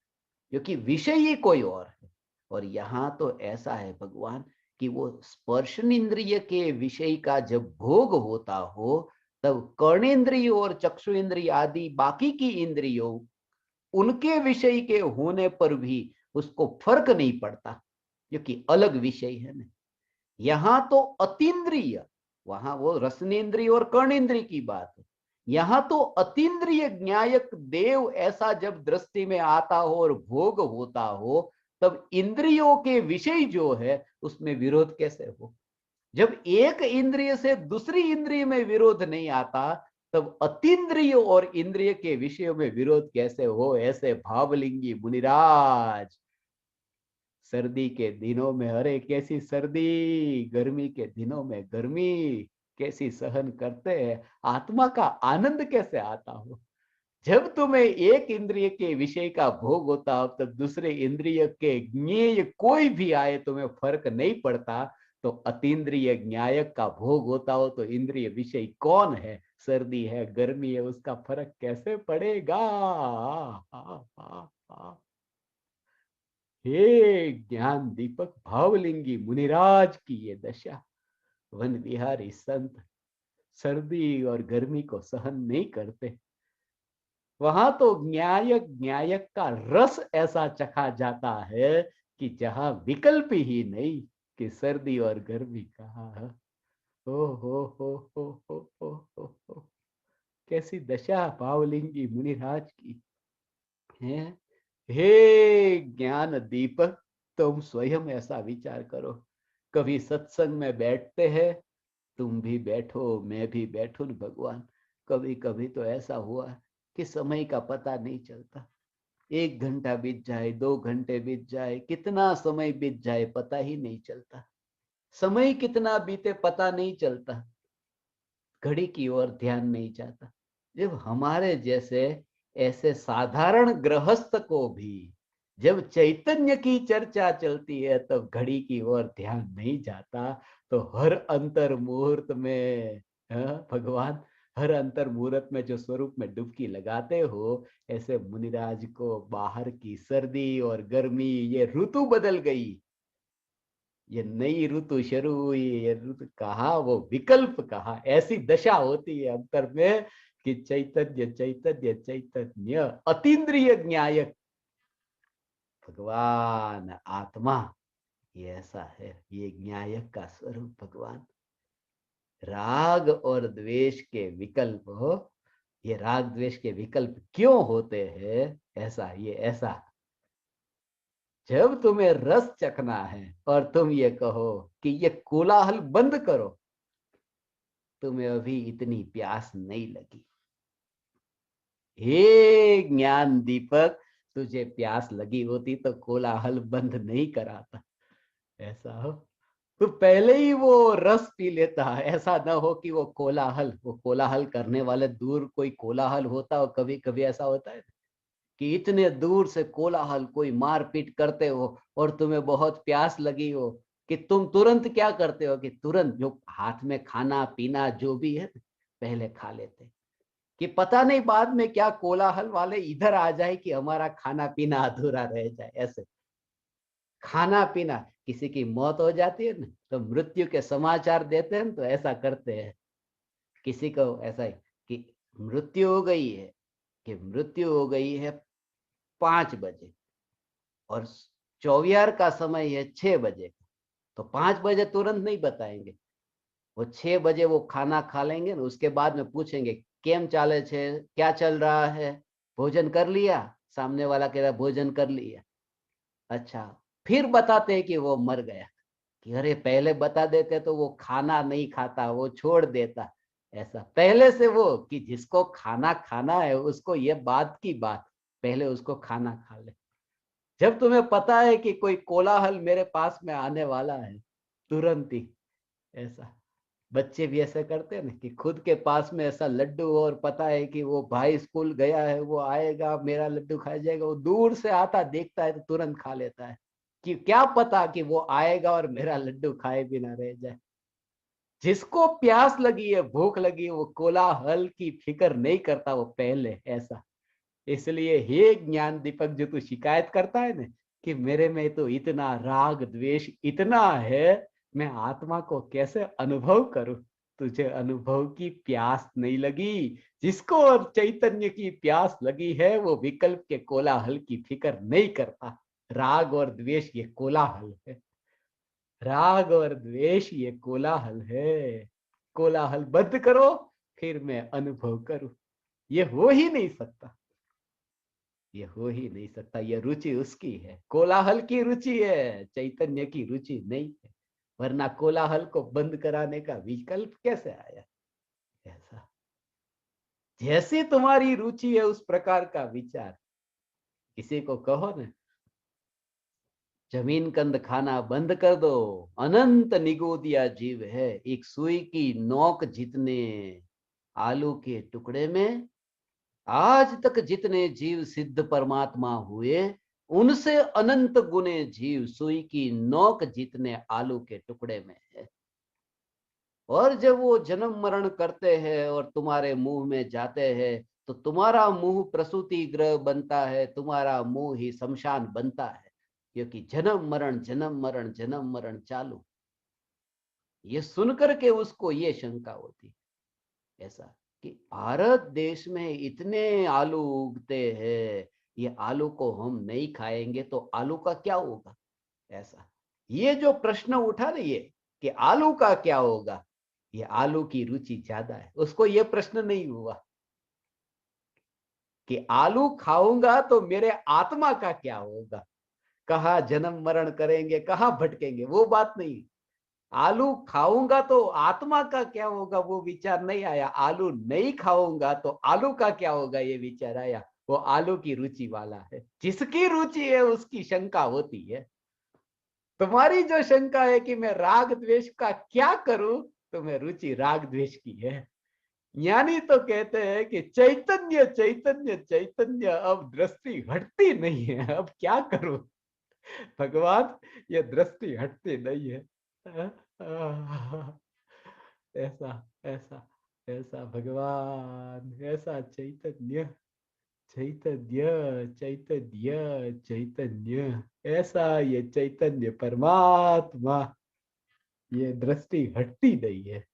क्योंकि विषय ही कोई और है। और यहां तो ऐसा है भगवान कि वो स्पर्शन इंद्रिय के विषय का जब भोग होता हो, तब कर्णेंद्रिय और चक्षु इंद्रिय आदि बाकी की इंद्रियों उनके विषय के होने पर भी उसको फर्क नहीं पड़ता, क्योंकि अलग विषय है ना। यहां तो अतीन्द्रिय, वहां वो रसनेन्द्रिय और कर्णेन्द्रिय की बात है, यहां तो अतीन्द्रिय ज्ञायक देव ऐसा जब दृष्टि में आता हो और भोग होता हो, तब इंद्रियों के विषय जो है उसमें विरोध कैसे हो। जब एक इंद्रिय से दूसरी इंद्रिय में विरोध नहीं आता, तब अतीन्द्रिय और इंद्रिय के विषयों में विरोध कैसे हो। ऐसे भावलिंगी मुनिराज, सर्दी के दिनों में अरे कैसी सर्दी, गर्मी के दिनों में गर्मी कैसी सहन करते हैं, आत्मा का आनंद कैसे आता हो। जब तुम्हें एक इंद्रिय के विषय का भोग होता हो, तब दूसरे इंद्रिय के ज्ञेय कोई भी आए तुम्हें फर्क नहीं पड़ता। तो अतीन्द्रिय ज्ञायक का भोग होता हो तो इंद्रिय विषय कौन है, सर्दी है गर्मी है, उसका फर्क कैसे पड़ेगा। हे ज्ञान दीपक भावलिंगी मुनिराज की ये दशा। वन विहारी संत सर्दी और गर्मी को सहन नहीं करते, वहां तो न्यायक का रस ऐसा चखा जाता है कि जहां विकल्प ही नहीं कि सर्दी और गर्मी कहाँ है। हो हो। कैसी दशा भावलिंगी मुनिराज की है। हे ज्ञान दीपक, तुम स्वयं ऐसा विचार करो। कभी सत्संग में बैठते हैं, तुम भी बैठो मैं भी बैठू न भगवान, कभी कभी तो ऐसा हुआ कि समय का पता नहीं चलता। 1 घंटा बीत जाए, 2 घंटे बीत जाए, कितना समय बीत जाए पता ही नहीं चलता। समय कितना बीते पता नहीं चलता, घड़ी की ओर ध्यान नहीं जाता। जब हमारे जैसे ऐसे साधारण गृहस्थ को भी जब चैतन्य की चर्चा चलती है, तब घड़ी की ओर ध्यान नहीं जाता। तो हर अंतर मुहूर्त में भगवान, हर अंतर मुहूर्त में जो स्वरूप में डुबकी लगाते हो, ऐसे मुनिराज को बाहर की सर्दी और गर्मी, ये ऋतु बदल गई, ये नई ऋतु शुरू हुई, ये ऋतु कहा, वो विकल्प कहा। ऐसी दशा होती है अंतर में कि चैतन्य चैतन्य चैतन्य अतीन्द्रिय ज्ञायक भगवान आत्मा, ये ऐसा है, ये ज्ञायक का स्वरूप भगवान। राग और द्वेष के विकल्प हो, ये राग द्वेष के विकल्प क्यों होते हैं, ऐसा ये ऐसा। जब तुम्हें रस चखना है और तुम ये कहो कि ये कोलाहल बंद करो, तुम्हें अभी इतनी प्यास नहीं लगी। हे ज्ञान दीपक, तुझे प्यास लगी होती तो कोलाहल बंद नहीं कराता। ऐसा हो तो पहले ही वो रस पी लेता। ऐसा ना हो कि वो कोलाहल करने वाले दूर कोई कोलाहल होता हो, कभी कभी ऐसा होता है कि इतने दूर से कोलाहल, कोई मारपीट करते हो और तुम्हें बहुत प्यास लगी हो, कि तुम तुरंत क्या करते हो कि तुरंत जो हाथ में खाना पीना जो भी है पहले खा लेते, कि पता नहीं बाद में क्या कोलाहल वाले इधर आ जाए कि हमारा खाना पीना अधूरा रह जाए। ऐसे खाना पीना, किसी की मौत हो जाती है ना, तो मृत्यु के समाचार देते हैं तो ऐसा करते हैं। किसी को ऐसा है कि मृत्यु हो गई है, कि मृत्यु हो गई है 5 बजे और चौवियार का समय है 6 बजे, तो 5 बजे तुरंत नहीं बताएंगे, वो 6 बजे वो खाना खा लेंगे ना, उसके बाद में पूछेंगे केम चाले छे, क्या चल रहा है, भोजन कर लिया, सामने वाला कह रहा भोजन कर लिया। अच्छा, फिर बताते हैं कि वो मर गया, कि अरे पहले बता देते तो वो खाना नहीं खाता, वो छोड़ देता। ऐसा पहले से वो कि जिसको खाना खाना है उसको ये बात की बात, पहले उसको खाना खा ले। जब तुम्हें पता है कि कोई कोलाहल मेरे पास में आने वाला है, तुरंत ही ऐसा। बच्चे भी ऐसे करते हैं ना कि खुद के पास में ऐसा लड्डू और पता है कि वो भाई स्कूल गया है, वो आएगा मेरा लड्डू खा जाएगा, वो दूर से आता देखता है तो तुरंत खा लेता है, कि क्या पता कि वो आएगा और मेरा लड्डू खाए भी ना रह जाए। जिसको प्यास लगी है, भूख लगी है, वो कोलाहल की फिक्र नहीं करता, वो पहले ऐसा। इसलिए हे ज्ञान दीपक, जो तू शिकायत करता है ना कि मेरे में तो इतना राग द्वेष इतना है, मैं आत्मा को कैसे अनुभव करूं, तुझे अनुभव की प्यास नहीं लगी। जिसको और चैतन्य की प्यास लगी है वो विकल्प के कोलाहल की फिक्र नहीं करता। राग और द्वेष ये कोलाहल है। राग और द्वेष ये कोलाहल है। कोलाहल बंद करो, फिर मैं अनुभव करूं। ये हो ही नहीं सकता। ये हो ही नहीं सकता। ये रुचि उसकी है, कोलाहल की रुचि है, चैतन्य की रुचि नहीं है। वरना कोलाहल को बंद कराने का विकल्प कैसे आया? ऐसा जैसी तुम्हारी रुचि है उस प्रकार का विचार। किसी को कहो ना, जमीन कंद खाना बंद कर दो, अनंत निगोदिया जीव है, एक सुई की नोक जितने आलू के टुकड़े में। आज तक जितने जीव सिद्ध परमात्मा हुए, उनसे अनंत गुने जीव सुई की नोक जितने आलू के टुकड़े में है। और जब वो जन्म मरण करते हैं और तुम्हारे मुंह में जाते हैं, तो तुम्हारा मुंह प्रसूति गृह बनता है, तुम्हारा मुंह ही शमशान बनता है। क्योंकि जन्म मरण जन्म मरण जन्म मरण चालू। ये सुनकर के उसको ये शंका होती ऐसा कि भारत देश में इतने आलू उगते हैं, ये आलू को हम नहीं खाएंगे तो आलू का क्या होगा? ऐसा ये जो प्रश्न उठा ना, ये कि आलू का क्या होगा, ये आलू की रुचि ज्यादा है। उसको ये प्रश्न नहीं हुआ कि आलू खाऊंगा तो मेरे आत्मा का क्या होगा, कहाँ जन्म मरण करेंगे, कहाँ भटकेंगे, वो बात नहीं। आलू खाऊंगा तो आत्मा का क्या होगा, वो विचार नहीं आया। आलू नहीं खाऊंगा तो आलू का क्या होगा, ये विचार आया। वो आलू की रुचि वाला है। जिसकी रुचि है उसकी शंका होती है। तुम्हारी जो शंका है कि मैं राग द्वेष का क्या करूं, तुम्हें रुचि राग द्वेष की है। ज्ञानी तो कहते हैं कि चैतन्य चैतन्य चैतन्य, अब दृष्टि हटती नहीं है, अब क्या करूं भगवान, ये दृष्टि हटती नहीं है। ऐसा ऐसा ऐसा भगवान, ऐसा चैतन्य चैतन्य चैतन्य चैतन्य, ऐसा ये चैतन्य परमात्मा, ये दृष्टि हटती नहीं है।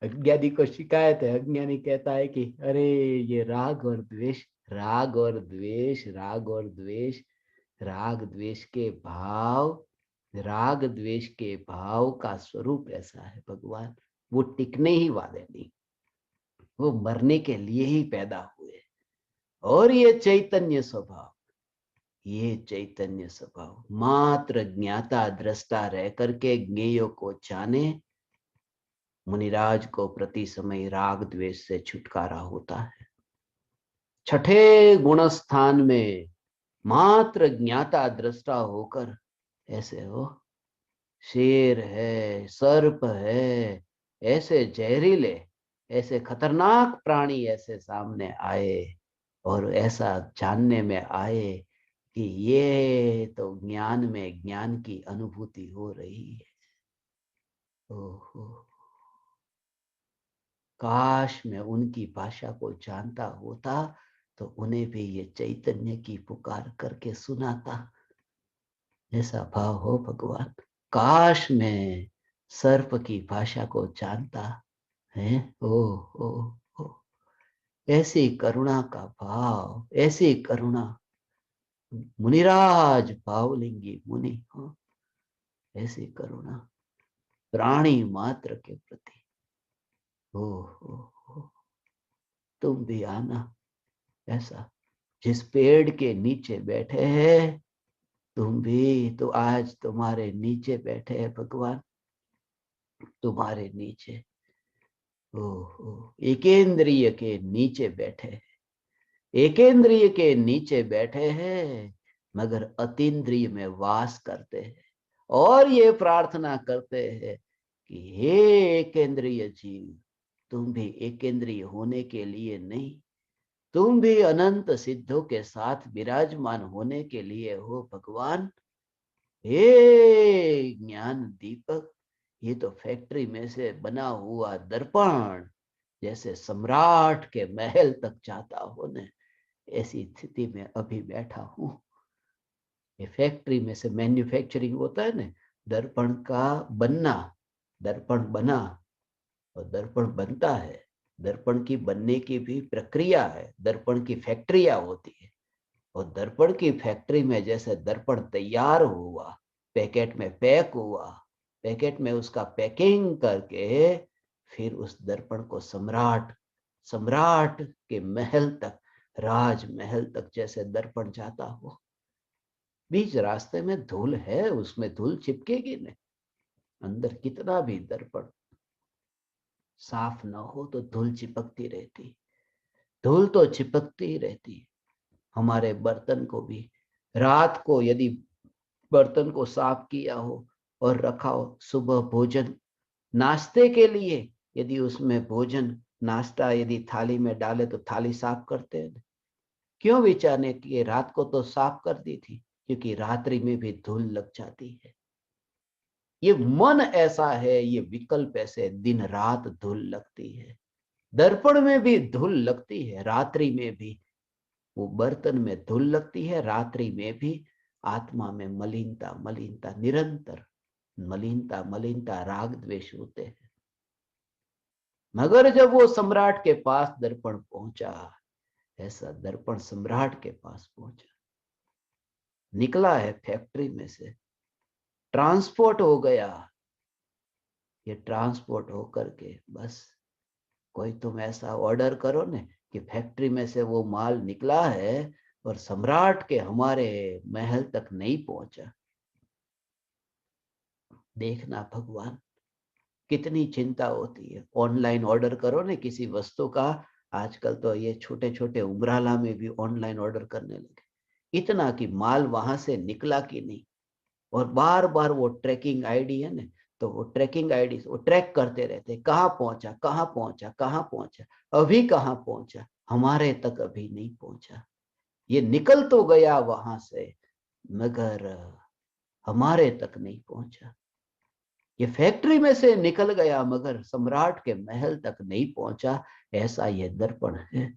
अज्ञानी को शिकायत है, अज्ञानी कहता है कि अरे ये राग और द्वेष, राग और द्वेष, राग और द्वेष, राग द्वेष के भाव, राग द्वेष के भाव का स्वरूप ऐसा है भगवान। वो टिकने ही वाले नहीं, वो मरने के लिए ही पैदा हुए। और ये चैतन्य स्वभाव, ये चैतन्य स्वभाव मात्र ज्ञाता दृष्टा रह करके ज्ञेयों को जाने, मुनिराज को प्रति समय राग द्वेष से छुटकारा होता है। छठे गुण स्थान में मात्र ज्ञाता दृष्टा होकर ऐसे हो, शेर है, सर्प है, ऐसे जहरीले, ऐसे खतरनाक प्राणी ऐसे सामने आए और ऐसा जानने में आए कि ये तो ज्ञान में ज्ञान की अनुभूति हो रही है। ओहो, काश मैं उनकी भाषा को जानता होता तो उन्हें भी ये चैतन्य की पुकार करके सुनाता। ऐसा भाव हो भगवान। काश मैं सर्प की भाषा को जानता है। ओ ऐसी करुणा का भाव, ऐसी करुणा, मुनिराज भावलिंगी मुनि हो, ऐसी करुणा प्राणी मात्र के प्रति। ओ तुम भी आना। ऐसा जिस पेड़ के नीचे बैठे हैं, तुम भी तो आज तुम्हारे नीचे बैठे हैं भगवान, तुम्हारे नीचे। ओहो, एकेंद्रिय के नीचे बैठे हैं, एकेंद्रिय के नीचे बैठे हैं, मगर अतीन्द्रिय में वास करते हैं। और ये प्रार्थना करते हैं कि हे एकेंद्रिय जीव, तुम भी एकेंद्रिय होने के लिए नहीं, तुम भी अनंत सिद्धों के साथ विराजमान होने के लिए हो भगवान। हे ज्ञान दीपक, ये तो फैक्ट्री में से बना हुआ दर्पण जैसे सम्राट के महल तक जाता हो न, ऐसी स्थिति में अभी बैठा हूं। ये फैक्ट्री में से मैन्युफैक्चरिंग होता है ना, दर्पण का बनना, दर्पण बना, और दर्पण बनता है, दर्पण की बनने की भी प्रक्रिया है, दर्पण की फैक्ट्रियां होती है। और दर्पण की फैक्ट्री में जैसे दर्पण तैयार हुआ, पैकेट में पैक हुआ, पैकेट में उसका पैकिंग करके फिर उस दर्पण को सम्राट सम्राट के महल तक, राजमहल तक जैसे दर्पण जाता हो, बीच रास्ते में धूल है, उसमें धूल चिपकेगी नहीं। अंदर कितना भी दर्पण साफ ना हो तो धूल चिपकती रहती, धूल तो चिपकती ही रहती। हमारे बर्तन को भी रात को यदि बर्तन को साफ किया हो और रखा हो, सुबह भोजन नाश्ते के लिए यदि उसमें भोजन नाश्ता यदि थाली में डाले तो थाली साफ करते हैं। क्यों विचारने की, रात को तो साफ कर दी थी, क्योंकि रात्रि में भी धूल लग जाती है। ये मन ऐसा है, ये विकल्प ऐसे, दिन रात धूल लगती है। दर्पण में भी धूल लगती है, रात्रि में भी वो बर्तन में धूल लगती है, रात्रि में भी आत्मा में मलिनता मलिनता, निरंतर मलिनता मलिनता, राग द्वेष होते हैं। मगर जब वो सम्राट के पास दर्पण पहुंचा, ऐसा दर्पण सम्राट के पास पहुंचा, निकला है फैक्ट्री में से, ट्रांसपोर्ट हो गया। ये ट्रांसपोर्ट होकर के बस कोई तुम ऐसा ऑर्डर करो ने कि फैक्ट्री में से वो माल निकला है और सम्राट के हमारे महल तक नहीं पहुंचा। देखना भगवान कितनी चिंता होती है। ऑनलाइन ऑर्डर करो ने किसी वस्तु का, आजकल तो ये छोटे छोटे उमराला में भी ऑनलाइन ऑर्डर करने लगे, इतना कि माल वहां से निकला कि नहीं। और बार बार वो ट्रैकिंग आईडी है ना, तो वो ट्रैकिंग आईडी वो ट्रैक करते रहते, कहाँ पहुंचा कहाँ पहुंचा कहाँ पहुंचा, अभी कहाँ पहुंचा, हमारे तक अभी नहीं पहुंचा। ये निकल तो गया वहां से मगर हमारे तक नहीं पहुंचा। ये फैक्ट्री में से निकल गया मगर सम्राट के महल तक नहीं पहुंचा। ऐसा ये दर्पण है,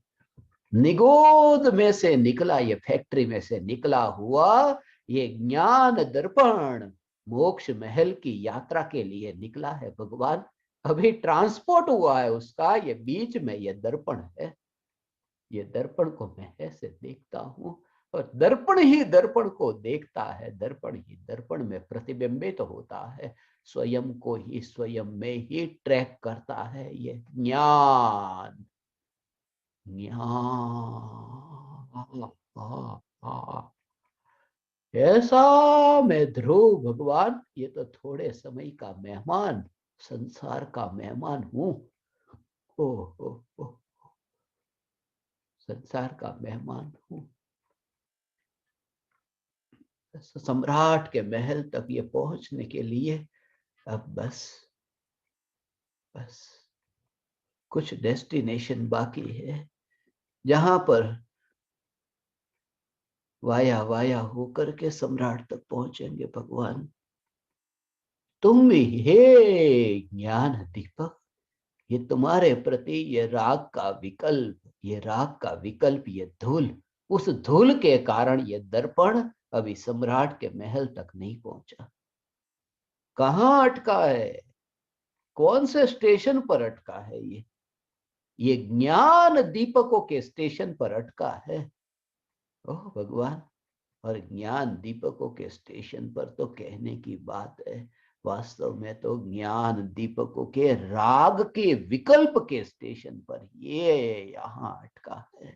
निगोद में से निकला, ये फैक्ट्री में से निकला हुआ ये ज्ञान दर्पण मोक्ष महल की यात्रा के लिए निकला है भगवान। अभी ट्रांसपोर्ट हुआ है उसका, ये बीच में ये दर्पण है। ये दर्पण को मैं ऐसे देखता हूं और दर्पण ही दर्पण को देखता है, दर्पण ही दर्पण में प्रतिबिंबित होता है, स्वयं को ही स्वयं में ही ट्रैक करता है। ये ज्ञान ज्ञान ऐसा। मैं ध्रुव भगवान, ये तो थोड़े समय का मेहमान, संसार का मेहमान हूं। ओ, ओ, ओ, संसार का मेहमान हूं। सम्राट के महल तक ये पहुंचने के लिए अब बस बस कुछ डेस्टिनेशन बाकी है, जहां पर वाया वाया होकर के सम्राट तक पहुंचेंगे भगवान। तुम भी हे ज्ञान दीपक, ये तुम्हारे प्रति ये राग का विकल्प, ये राग का विकल्प, ये धूल, उस धूल के कारण ये दर्पण अभी सम्राट के महल तक नहीं पहुंचा। कहां अटका है, कौन से स्टेशन पर अटका है ये ज्ञान दीपकों के स्टेशन पर अटका है। ओह भगवान, और ज्ञान दीपकों के स्टेशन पर तो कहने की बात है, वास्तव में तो ज्ञान दीपकों के राग के विकल्प के स्टेशन पर ये यहां अटका है,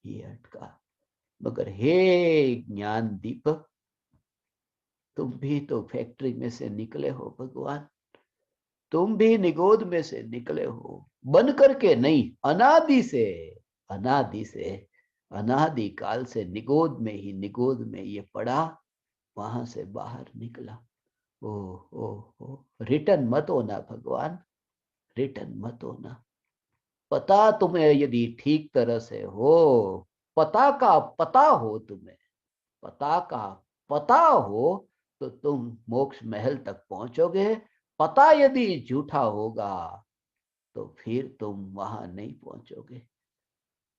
ये अटका। मगर हे ज्ञान दीपक, तुम भी तो फैक्ट्री में से निकले हो भगवान, तुम भी निगोद में से निकले हो, बन करके नहीं, अनादि से, अनादि से, अनादि काल से निगोद में ही, निगोद में ये पड़ा, वहां से बाहर निकला। ओ ओ, रिटर्न मत होना भगवान, रिटर्न मत होना। पता तुम्हें यदि ठीक तरह से हो, पता का पता हो तुम्हें, पता का पता हो तो तुम मोक्ष महल तक पहुंचोगे। पता यदि झूठा होगा तो फिर तुम वहां नहीं पहुंचोगे।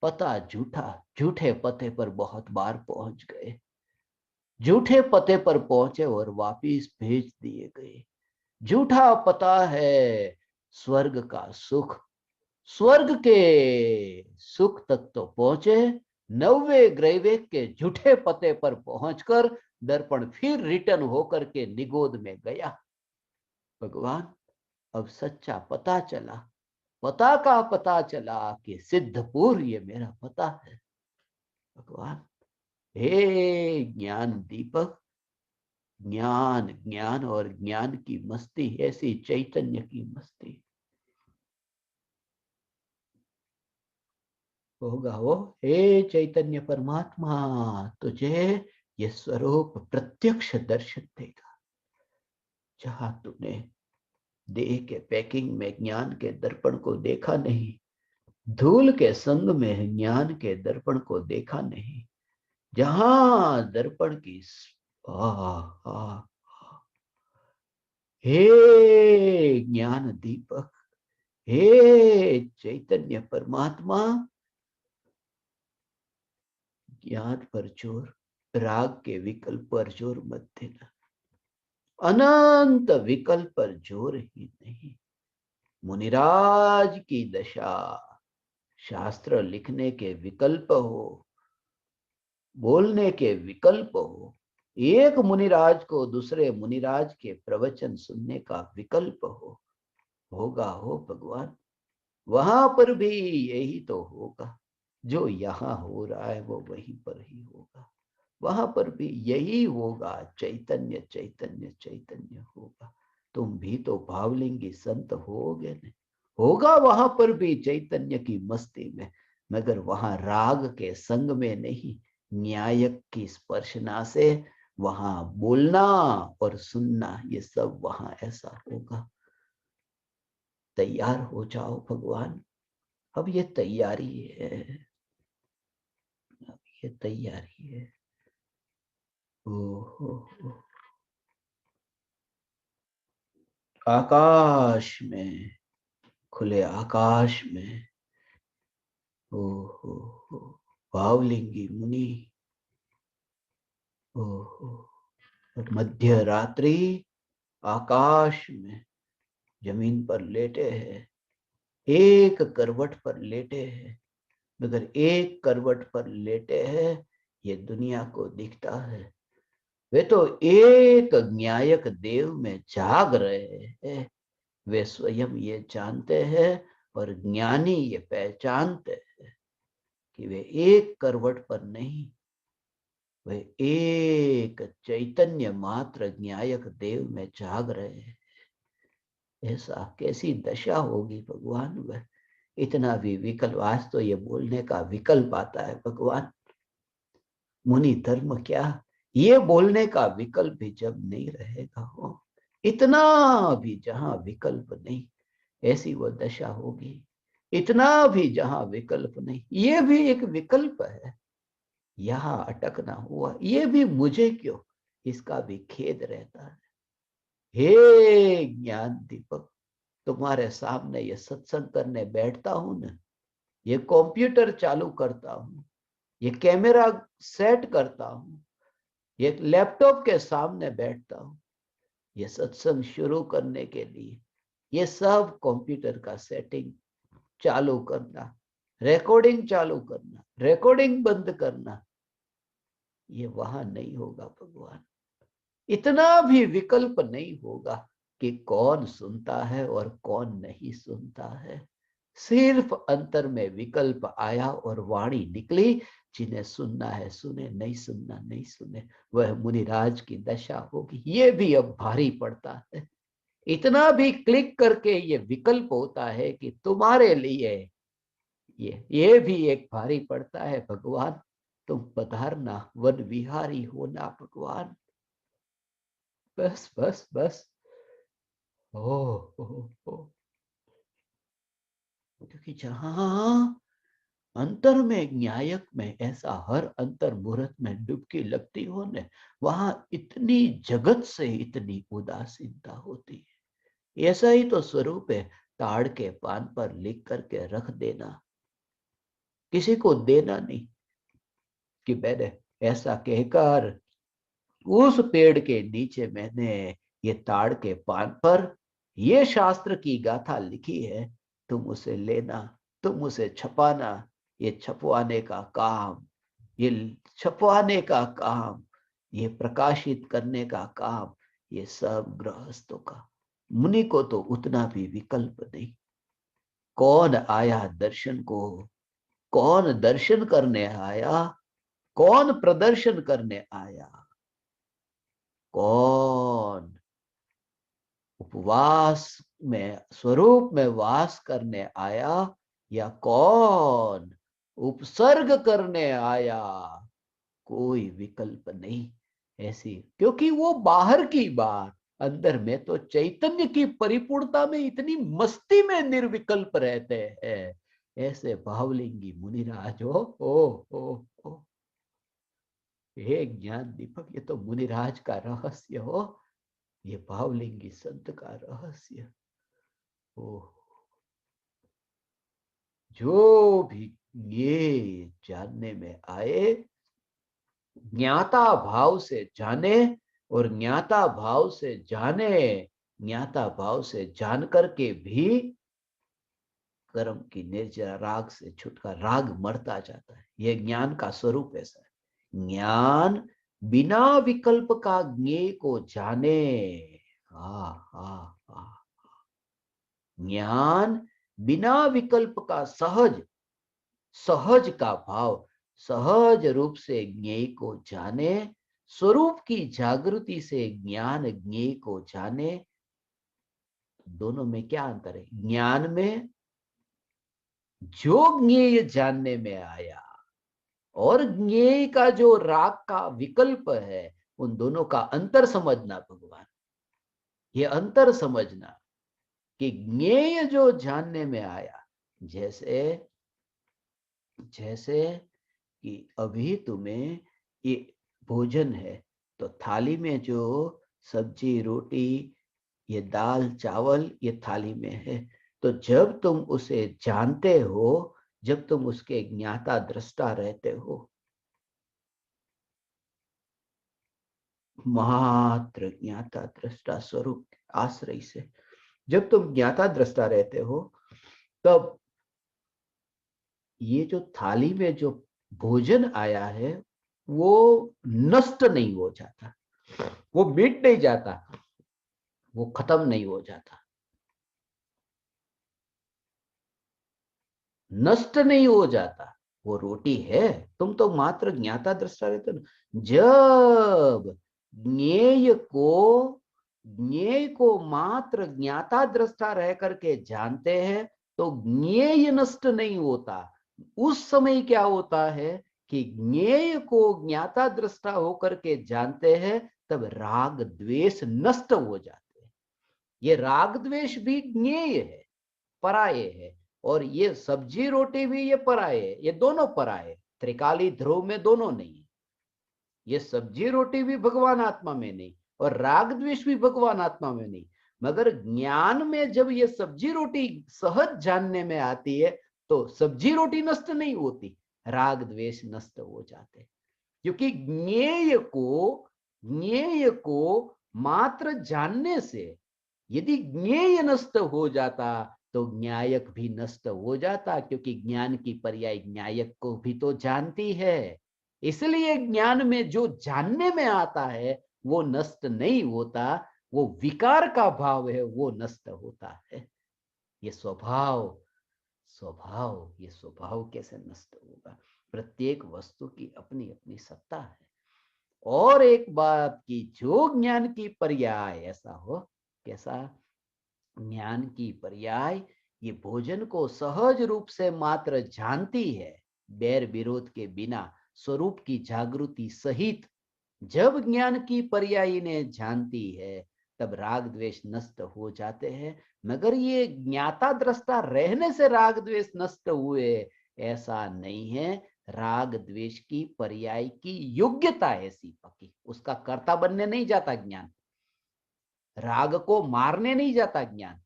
पता झूठा, झूठे पते पर बहुत बार पहुंच गए, झूठे पते पर पहुंचे और वापिस भेज दिए गए। झूठा पता है, स्वर्ग का सुख, स्वर्ग के सुख तक तो पहुंचे, 90 ग्रैवेक के झूठे पते पर पहुंचकर दर्पण फिर रिटर्न होकर के निगोद में गया। भगवान, अब सच्चा पता चला, पता का पता चला कि सिद्धपुर ये मेरा पता है। भगवान, हे ज्ञान दीपक, ज्ञान ज्ञान और ज्ञान की मस्ती, ऐसी चैतन्य की मस्ती होगा वो। हे चैतन्य परमात्मा, तुझे ये स्वरूप प्रत्यक्ष दर्शन देगा। जहां तूने देह के पैकिंग में ज्ञान के दर्पण को देखा नहीं, धूल के संग में ज्ञान के दर्पण को देखा नहीं, जहां दर्पण की आ, आ, हे ज्ञान दीपक, हे चैतन्य परमात्मा, ज्ञान पर जोर, राग के विकल्प पर जोर मत देना। अनंत विकल्प पर जोर ही नहीं। मुनिराज की दशा, शास्त्र लिखने के विकल्प हो, बोलने के विकल्प हो, एक मुनिराज को दूसरे मुनिराज के प्रवचन सुनने का विकल्प होगा हो भगवान। वहां पर भी यही तो होगा, जो यहाँ हो रहा है वो वहीं पर ही होगा, वहां पर भी यही होगा। चैतन्य चैतन्य चैतन्य होगा। तुम भी तो भावलिंगी संत होगे न, होगा वहां पर भी चैतन्य की मस्ती में, मगर वहां राग के संग में नहीं, न्यायक की स्पर्शना से वहां बोलना और सुनना, ये सब वहां ऐसा होगा। तैयार हो जाओ भगवान, अब ये तैयारी है, अब ये तैयारी है। ओ, ओ, ओ। आकाश में, खुले आकाश में, ओ हो हो, भावलिंगी मुनि, ओ हो, मध्य रात्रि आकाश में जमीन पर लेटे हैं, एक करवट पर लेटे हैं, मगर एक करवट पर लेटे हैं, ये दुनिया को दिखता है। वे तो एक न्यायक देव में जाग रहे हैं। वे स्वयं ये जानते हैं और ज्ञानी ये पहचानते हैं कि वे एक करवट पर नहीं, वे एक चैतन्य मात्र न्यायक देव में जाग रहे हैं। ऐसा कैसी दशा होगी भगवान। वह इतना भी विकल्प, आज तो ये बोलने का विकल्प आता है भगवान। मुनि धर्म क्या, ये बोलने का विकल्प भी जब नहीं रहेगा हो, इतना भी जहां विकल्प नहीं, ऐसी वो दशा होगी। इतना भी जहां विकल्प नहीं, ये भी एक विकल्प है, यहां अटकना हुआ, ये भी मुझे क्यों, इसका भी खेद रहता है। हे ज्ञान दीपक, तुम्हारे सामने ये सत्संग करने बैठता हूं ना, ये कंप्यूटर चालू करता हूं, ये कैमरा सेट करता हूं, ये लैपटॉप के सामने बैठता हूं, ये सत्संग शुरू करने के लिए ये सब कंप्यूटर का सेटिंग चालू करना, रिकॉर्डिंग चालू करना, रिकॉर्डिंग बंद करना, ये वहां नहीं होगा भगवान। इतना भी विकल्प नहीं होगा कि कौन सुनता है और कौन नहीं सुनता है। सिर्फ अंतर में विकल्प आया और वाणी निकली, जिन्हें सुनना है सुने, नहीं सुनना नहीं सुने। वह मुनिराज की दशा होगी। ये भी अब भारी पड़ता है, इतना भी क्लिक करके ये विकल्प होता है कि तुम्हारे लिए ये भी एक भारी पड़ता है भगवान। तुम पधारना, वन विहारी होना भगवान। बस बस बस। ओ, ओ। क्योंकि जहां अंतर में, न्यायक में ऐसा हर अंतर मुहूर्त में डुबकी लगती हो न, वहां इतनी जगत से इतनी उदासीनता होती है। ऐसा ही तो स्वरूप है, ताड़ के पान पर लिख करके रख देना, किसी को देना नहीं, कि मैंने ऐसा कहकर उस पेड़ के नीचे मैंने ये ताड़ के पान पर ये शास्त्र की गाथा लिखी है, तुम उसे लेना, तुम उसे छपाना, ये छपवाने का काम, ये छपवाने का काम, ये प्रकाशित करने का काम, ये सब गृहस्थों का। मुनि को तो उतना भी विकल्प नहीं। कौन आया दर्शन को, कौन दर्शन करने आया, कौन प्रदर्शन करने आया, कौन उपवास में स्वरूप में वास करने आया, या कौन उपसर्ग करने आया, कोई विकल्प नहीं ऐसी। क्योंकि वो बाहर की बात, अंदर में तो चैतन्य की परिपूर्णता में इतनी मस्ती में निर्विकल्प रहते हैं। ऐसे भावलिंगी मुनिराज हो। ओ हे ज्ञान दीपक, ये तो मुनिराज का रहस्य हो, ये भावलिंगी संत का रहस्य। ओ जो भी ये जानने में आए, ज्ञाता भाव से जाने, और ज्ञाता भाव से जाने, ज्ञाता भाव से जान करके भी कर्म की निर्जरा राग से छुटकारा, राग मरता जाता है। यह ज्ञान का स्वरूप ऐसा है। ज्ञान बिना विकल्प का ज्ञेय को जाने। हा हा हा। ज्ञान बिना विकल्प का सहज, सहज का भाव, सहज रूप से ज्ञेय को जाने, स्वरूप की जागृति से ज्ञान ज्ञेय को जाने। दोनों में क्या अंतर है? ज्ञान में जो ज्ञेय जानने में आया, और ज्ञेय का जो राग का विकल्प है, उन दोनों का अंतर समझना भगवान। ये अंतर समझना कि ज्ञेय जो जानने में आया, जैसे जैसे कि अभी तुम्हें ये भोजन है, तो थाली में जो सब्जी रोटी, ये दाल चावल ये थाली में है, तो जब तुम उसे जानते हो, जब तुम उसके ज्ञाता दृष्टा रहते हो, मात्र ज्ञाता दृष्टा स्वरूप आश्रय से जब तुम ज्ञाता दृष्टा रहते हो, तब ये जो थाली में जो भोजन आया है, वो नष्ट नहीं हो जाता, वो मिट नहीं जाता, वो खत्म नहीं हो जाता, नष्ट नहीं हो जाता। वो रोटी है, तुम तो मात्र ज्ञाता दृष्टा रहते हो। जब ज्ञेय को ज्ञेय को मात्र ज्ञाता दृष्टा रह करके जानते हैं, तो ज्ञेय नष्ट नहीं होता। उस समय क्या होता है कि ज्ञेय को ज्ञाता दृष्टा होकर के जानते हैं, तब राग द्वेष नष्ट हो जाते हैं। ये राग द्वेष भी ज्ञेय है, पराये है, और ये सब्जी रोटी भी ये पराये है। ये दोनों पराये, त्रिकाली ध्रुव में दोनों नहीं। ये सब्जी रोटी भी भगवान आत्मा में नहीं, और राग द्वेष भी भगवान आत्मा में नहीं। मगर ज्ञान में जब ये सब्जी रोटी सहज जानने में आती है, तो सब्जी रोटी नष्ट नहीं होती, राग द्वेष नष्ट हो जाते। क्योंकि ज्ञेय को मात्र जानने से यदि ज्ञेय नष्ट हो जाता, तो न्यायक भी नष्ट हो जाता, क्योंकि ज्ञान की पर्याय न्यायक को भी तो जानती है। इसलिए ज्ञान में जो जानने में आता है, वो नष्ट नहीं होता, वो विकार का भाव है, वो नष्ट होता है। ये स्वभाव, ये स्वभाव कैसे नष्ट होगा? प्रत्येक वस्तु की अपनी अपनी सत्ता है। और एक बात की, जो ज्ञान की पर्याय ऐसा हो, कैसा? ज्ञान की पर्याय ये भोजन को सहज रूप से मात्र जानती है, बैर विरोध के बिना, स्वरूप की जागृति सहित। जब ज्ञान की पर्याय ने जानती है, तब राग द्वेष नष्ट हो जाते हैं। मगर ये ज्ञाता दृष्टा रहने से राग द्वेष नष्ट हुए, ऐसा नहीं है। राग द्वेष की पर्याय की योग्यता ऐसी पकी, उसका कर्ता बनने नहीं जाता ज्ञान, राग को मारने नहीं जाता ज्ञान,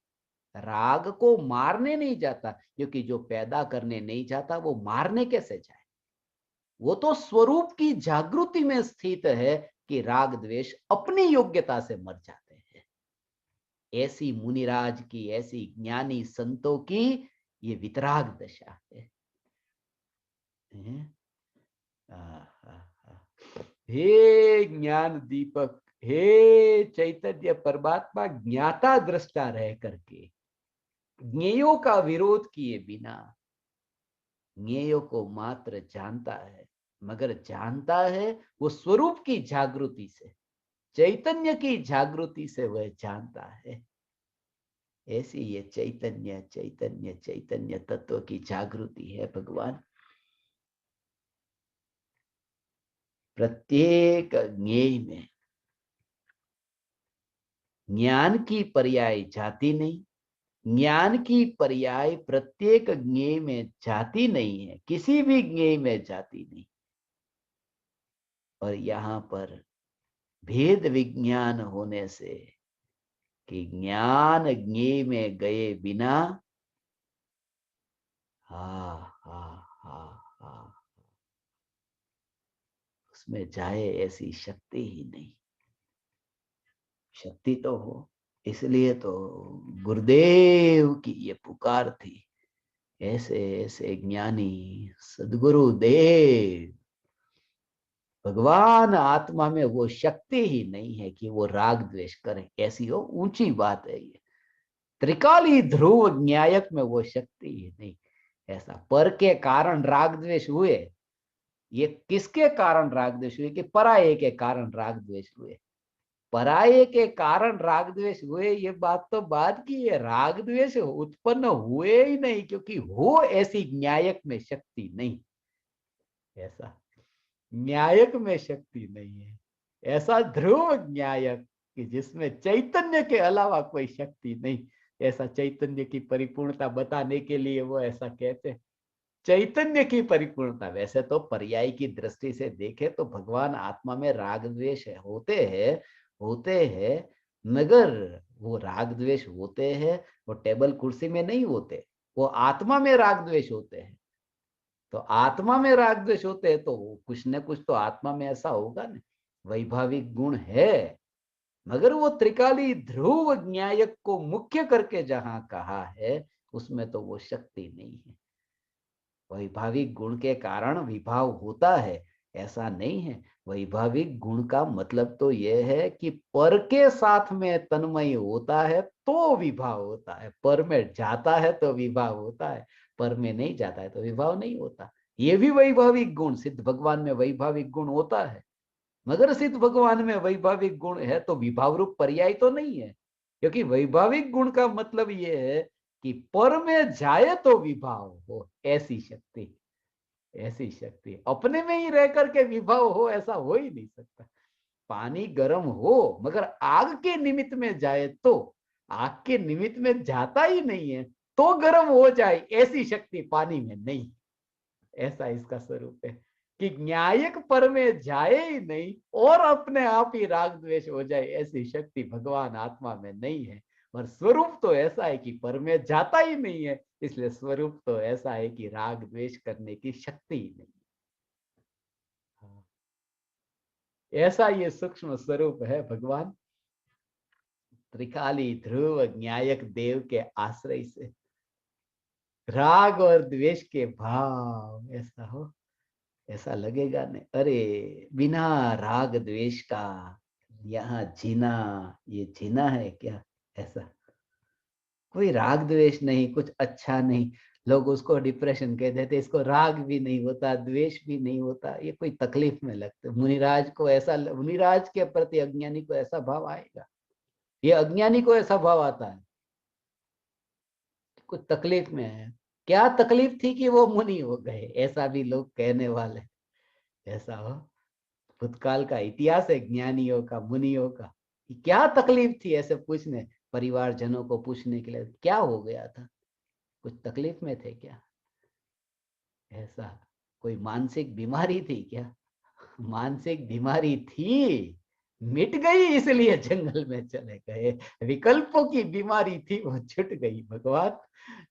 राग को मारने नहीं जाता, क्योंकि जो पैदा करने नहीं जाता, वो मारने कैसे जाए? वो तो स्वरूप की जागृति में स्थित है कि राग द्वेष अपनी योग्यता से मर जाते हैं। ऐसी मुनिराज की, ऐसी ज्ञानी संतों की ये वितराग दशा है। हे ज्ञान दीपक, हे चैतन्य परमात्मा, ज्ञाता दृष्टा रह करके ज्ञेयों का विरोध किए बिना ज्ञेयों को मात्र जानता है, मगर जानता है वो स्वरूप की जागृति से, चैतन्य की जागृति से वह जानता है। ऐसी ये चैतन्य चैतन्य चैतन्य तत्व की जागृति है भगवान। प्रत्येक ज्ञेय में ज्ञान की पर्याय जाति नहीं, ज्ञान की पर्याय प्रत्येक ज्ञेय में जाति नहीं है, किसी भी ज्ञेय में जाति नहीं। और यहां पर भेद विज्ञान होने से कि ज्ञान ज्ञेय में गए बिना हा हा हा हा उसमें जाए ऐसी शक्ति ही नहीं। शक्ति तो हो, इसलिए तो गुरुदेव की ये पुकार थी, ऐसे ऐसे ज्ञानी सदगुरु देव। भगवान आत्मा में वो शक्ति ही नहीं है कि वो राग द्वेष करे, ऐसी हो ऊंची बात है ये। त्रिकाली ध्रुव न्यायक में वो शक्ति ही नहीं। ऐसा पर के कारण राग द्वेष हुए, ये किसके कारण राग द्वेष हुए? कि पराये के कारण राग द्वेष हुए। पराये के कारण राग द्वेष हुए, ये बात तो बाद की है। राग द्वेष उत्पन्न हुए ही नहीं, क्योंकि हो ऐसी न्यायक में शक्ति नहीं। ऐसा न्यायक में शक्ति नहीं है, ऐसा ध्रुव न्यायक कि जिसमें चैतन्य के अलावा कोई शक्ति नहीं। ऐसा चैतन्य की परिपूर्णता बताने के लिए वो ऐसा कहते हैं, चैतन्य की परिपूर्णता। वैसे तो पर्याय की दृष्टि से देखे तो भगवान आत्मा में राग द्वेष होते हैं, मगर वो राग द्वेष होते हैं वो टेबल कुर्सी में नहीं होते, वो आत्मा में राग द्वेष होते हैं। तो आत्मा में राग द्वेष होते हैं तो कुछ न कुछ तो आत्मा में ऐसा होगा ना, वैभाविक गुण है। मगर वो त्रिकाली ध्रुव न्यायक को मुख्य करके जहां कहा है, उसमें तो वो शक्ति नहीं है। वैभाविक गुण के कारण विभाव होता है, ऐसा नहीं है। वैभाविक गुण का मतलब तो यह है कि पर के साथ में तन्मय होता है तो विभाव होता है, पर में जाता है तो विभाव होता है, पर में नहीं जाता है तो विभाव नहीं होता। ये भी वैभाविक गुण, सिद्ध भगवान में वैभाविक गुण होता है। मगर सिद्ध भगवान में वैभाविक गुण है तो विभाव रूप पर्याय तो नहीं है, क्योंकि वैभाविक गुण का मतलब यह है कि पर में जाए तो विभाव हो, ऐसी शक्ति। ऐसी शक्ति अपने में ही रह करके विभाव हो, ऐसा हो ही नहीं सकता। पानी गर्म हो मगर आग के निमित्त में जाए तो, आग के निमित्त में जाता ही नहीं है तो गर्म हो जाए, ऐसी शक्ति पानी में नहीं। ऐसा इसका स्वरूप है कि न्यायिक पर में जाए ही नहीं और अपने आप ही राग द्वेष हो जाए, ऐसी शक्ति भगवान आत्मा में नहीं है। और स्वरूप तो ऐसा है कि पर में जाता ही नहीं है, इसलिए स्वरूप तो ऐसा है कि राग द्वेष करने की शक्ति ही नहीं। ऐसा ये सूक्ष्म स्वरूप है भगवान। त्रिकाली ध्रुव न्यायक देव के आश्रय से राग और द्वेष के भाव ऐसा हो, ऐसा लगेगा नहीं, अरे बिना राग द्वेष का यहाँ जीना, ये जीना है क्या? ऐसा कोई राग द्वेष नहीं, कुछ अच्छा नहीं। लोग उसको डिप्रेशन कह देते, इसको राग भी नहीं होता, द्वेष भी नहीं होता, ये कोई तकलीफ में लगते। मुनिराज को ऐसा, मुनिराज के प्रति अज्ञानी को ऐसा भाव आएगा, ये अज्ञानी को ऐसा भाव आता है, कुछ तकलीफ में है। क्या तकलीफ थी कि वो मुनि हो गए, ऐसा भी लोग कहने वाले। ऐसा हो, भूतकाल का इतिहास है ज्ञानियों का, मुनियों का, कि क्या तकलीफ थी, ऐसे पूछने परिवारजनों को पूछने के लिए क्या हो गया था, कुछ तकलीफ में थे क्या? ऐसा कोई मानसिक बीमारी थी क्या? मानसिक बीमारी थी, मिट गई इसलिए जंगल में चले गए। विकल्पों की बीमारी थी, वो छुट गई भगवान।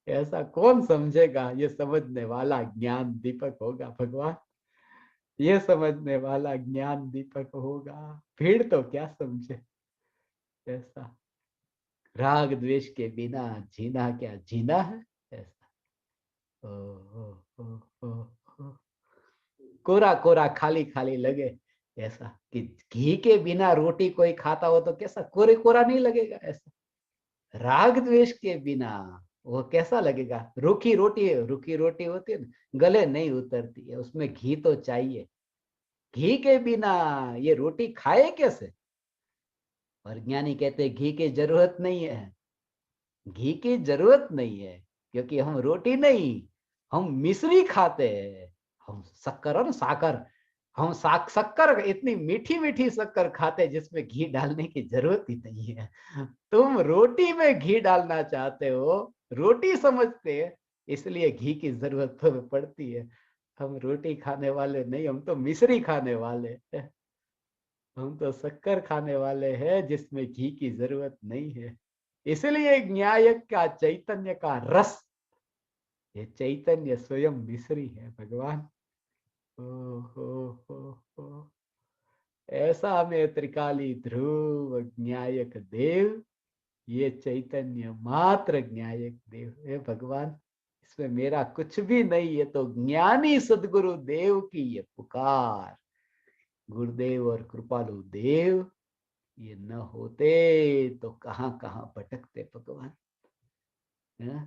ऐसा कौन समझेगा? ये समझने वाला ज्ञान दीपक होगा भगवान, ये समझने वाला ज्ञान दीपक होगा। भीड़ तो क्या समझे। ऐसा राग द्वेष के बिना जीना क्या जीना है, ऐसा। ओ, ओ, ओ, ओ, ओ, कोरा कोरा खाली खाली लगे, ऐसा कि घी के बिना रोटी कोई खाता हो तो कैसा कोरे कोरा नहीं लगेगा, ऐसा। राग द्वेष के बिना वो कैसा लगेगा, रूखी रोटी होती है ना, गले नहीं उतरती है, उसमें घी तो चाहिए। घी के बिना ये रोटी खाए कैसे। और ज्ञानी कहते हैं घी की जरूरत नहीं है, घी की जरूरत नहीं है, क्योंकि हम रोटी नहीं, हम मिश्री खाते हैं। हम शक्कर और साकर, हम शक्कर इतनी मीठी मीठी शक्कर खाते हैं जिसमें घी डालने की जरूरत ही नहीं है। तुम रोटी में घी डालना चाहते हो, रोटी समझते हैं, इसलिए घी की जरूरत तो पड़ती है। हम रोटी खाने वाले नहीं, हम तो मिश्री खाने वाले हैं। हम तो शक्कर खाने वाले हैं जिसमें घी की जरूरत नहीं है। इसलिए न्यायक का चैतन्य का रस, ये चैतन्य स्वयं मिश्री है भगवान। ओ, हो, हो, हो। ऐसा में त्रिकाली ध्रुव न्यायक देव, ये चैतन्य मात्र न्यायक देव है भगवान। इसमें मेरा कुछ भी नहीं है, तो ज्ञानी सदगुरु देव की ये पुकार, गुरुदेव और कृपालु देव ये न होते तो कहां कहां भटकते भगवान, है?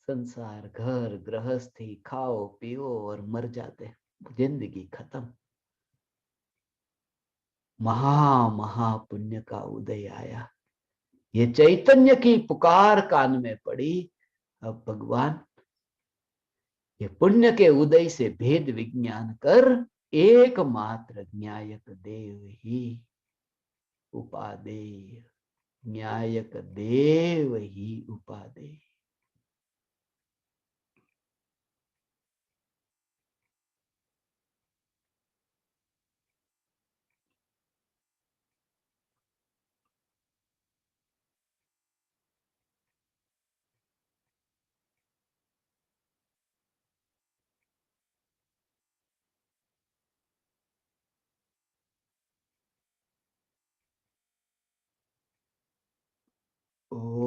संसार घर गृहस्थी खाओ पियो और मर जाते, जिंदगी खत्म। महा महा पुण्य का उदय आया, ये चैतन्य की पुकार कान में पड़ी। अब भगवान ये पुण्य के उदय से भेद विज्ञान कर, एकमात्र न्यायक देव ही उपादेय, न्यायक देव ही उपादेय। ओ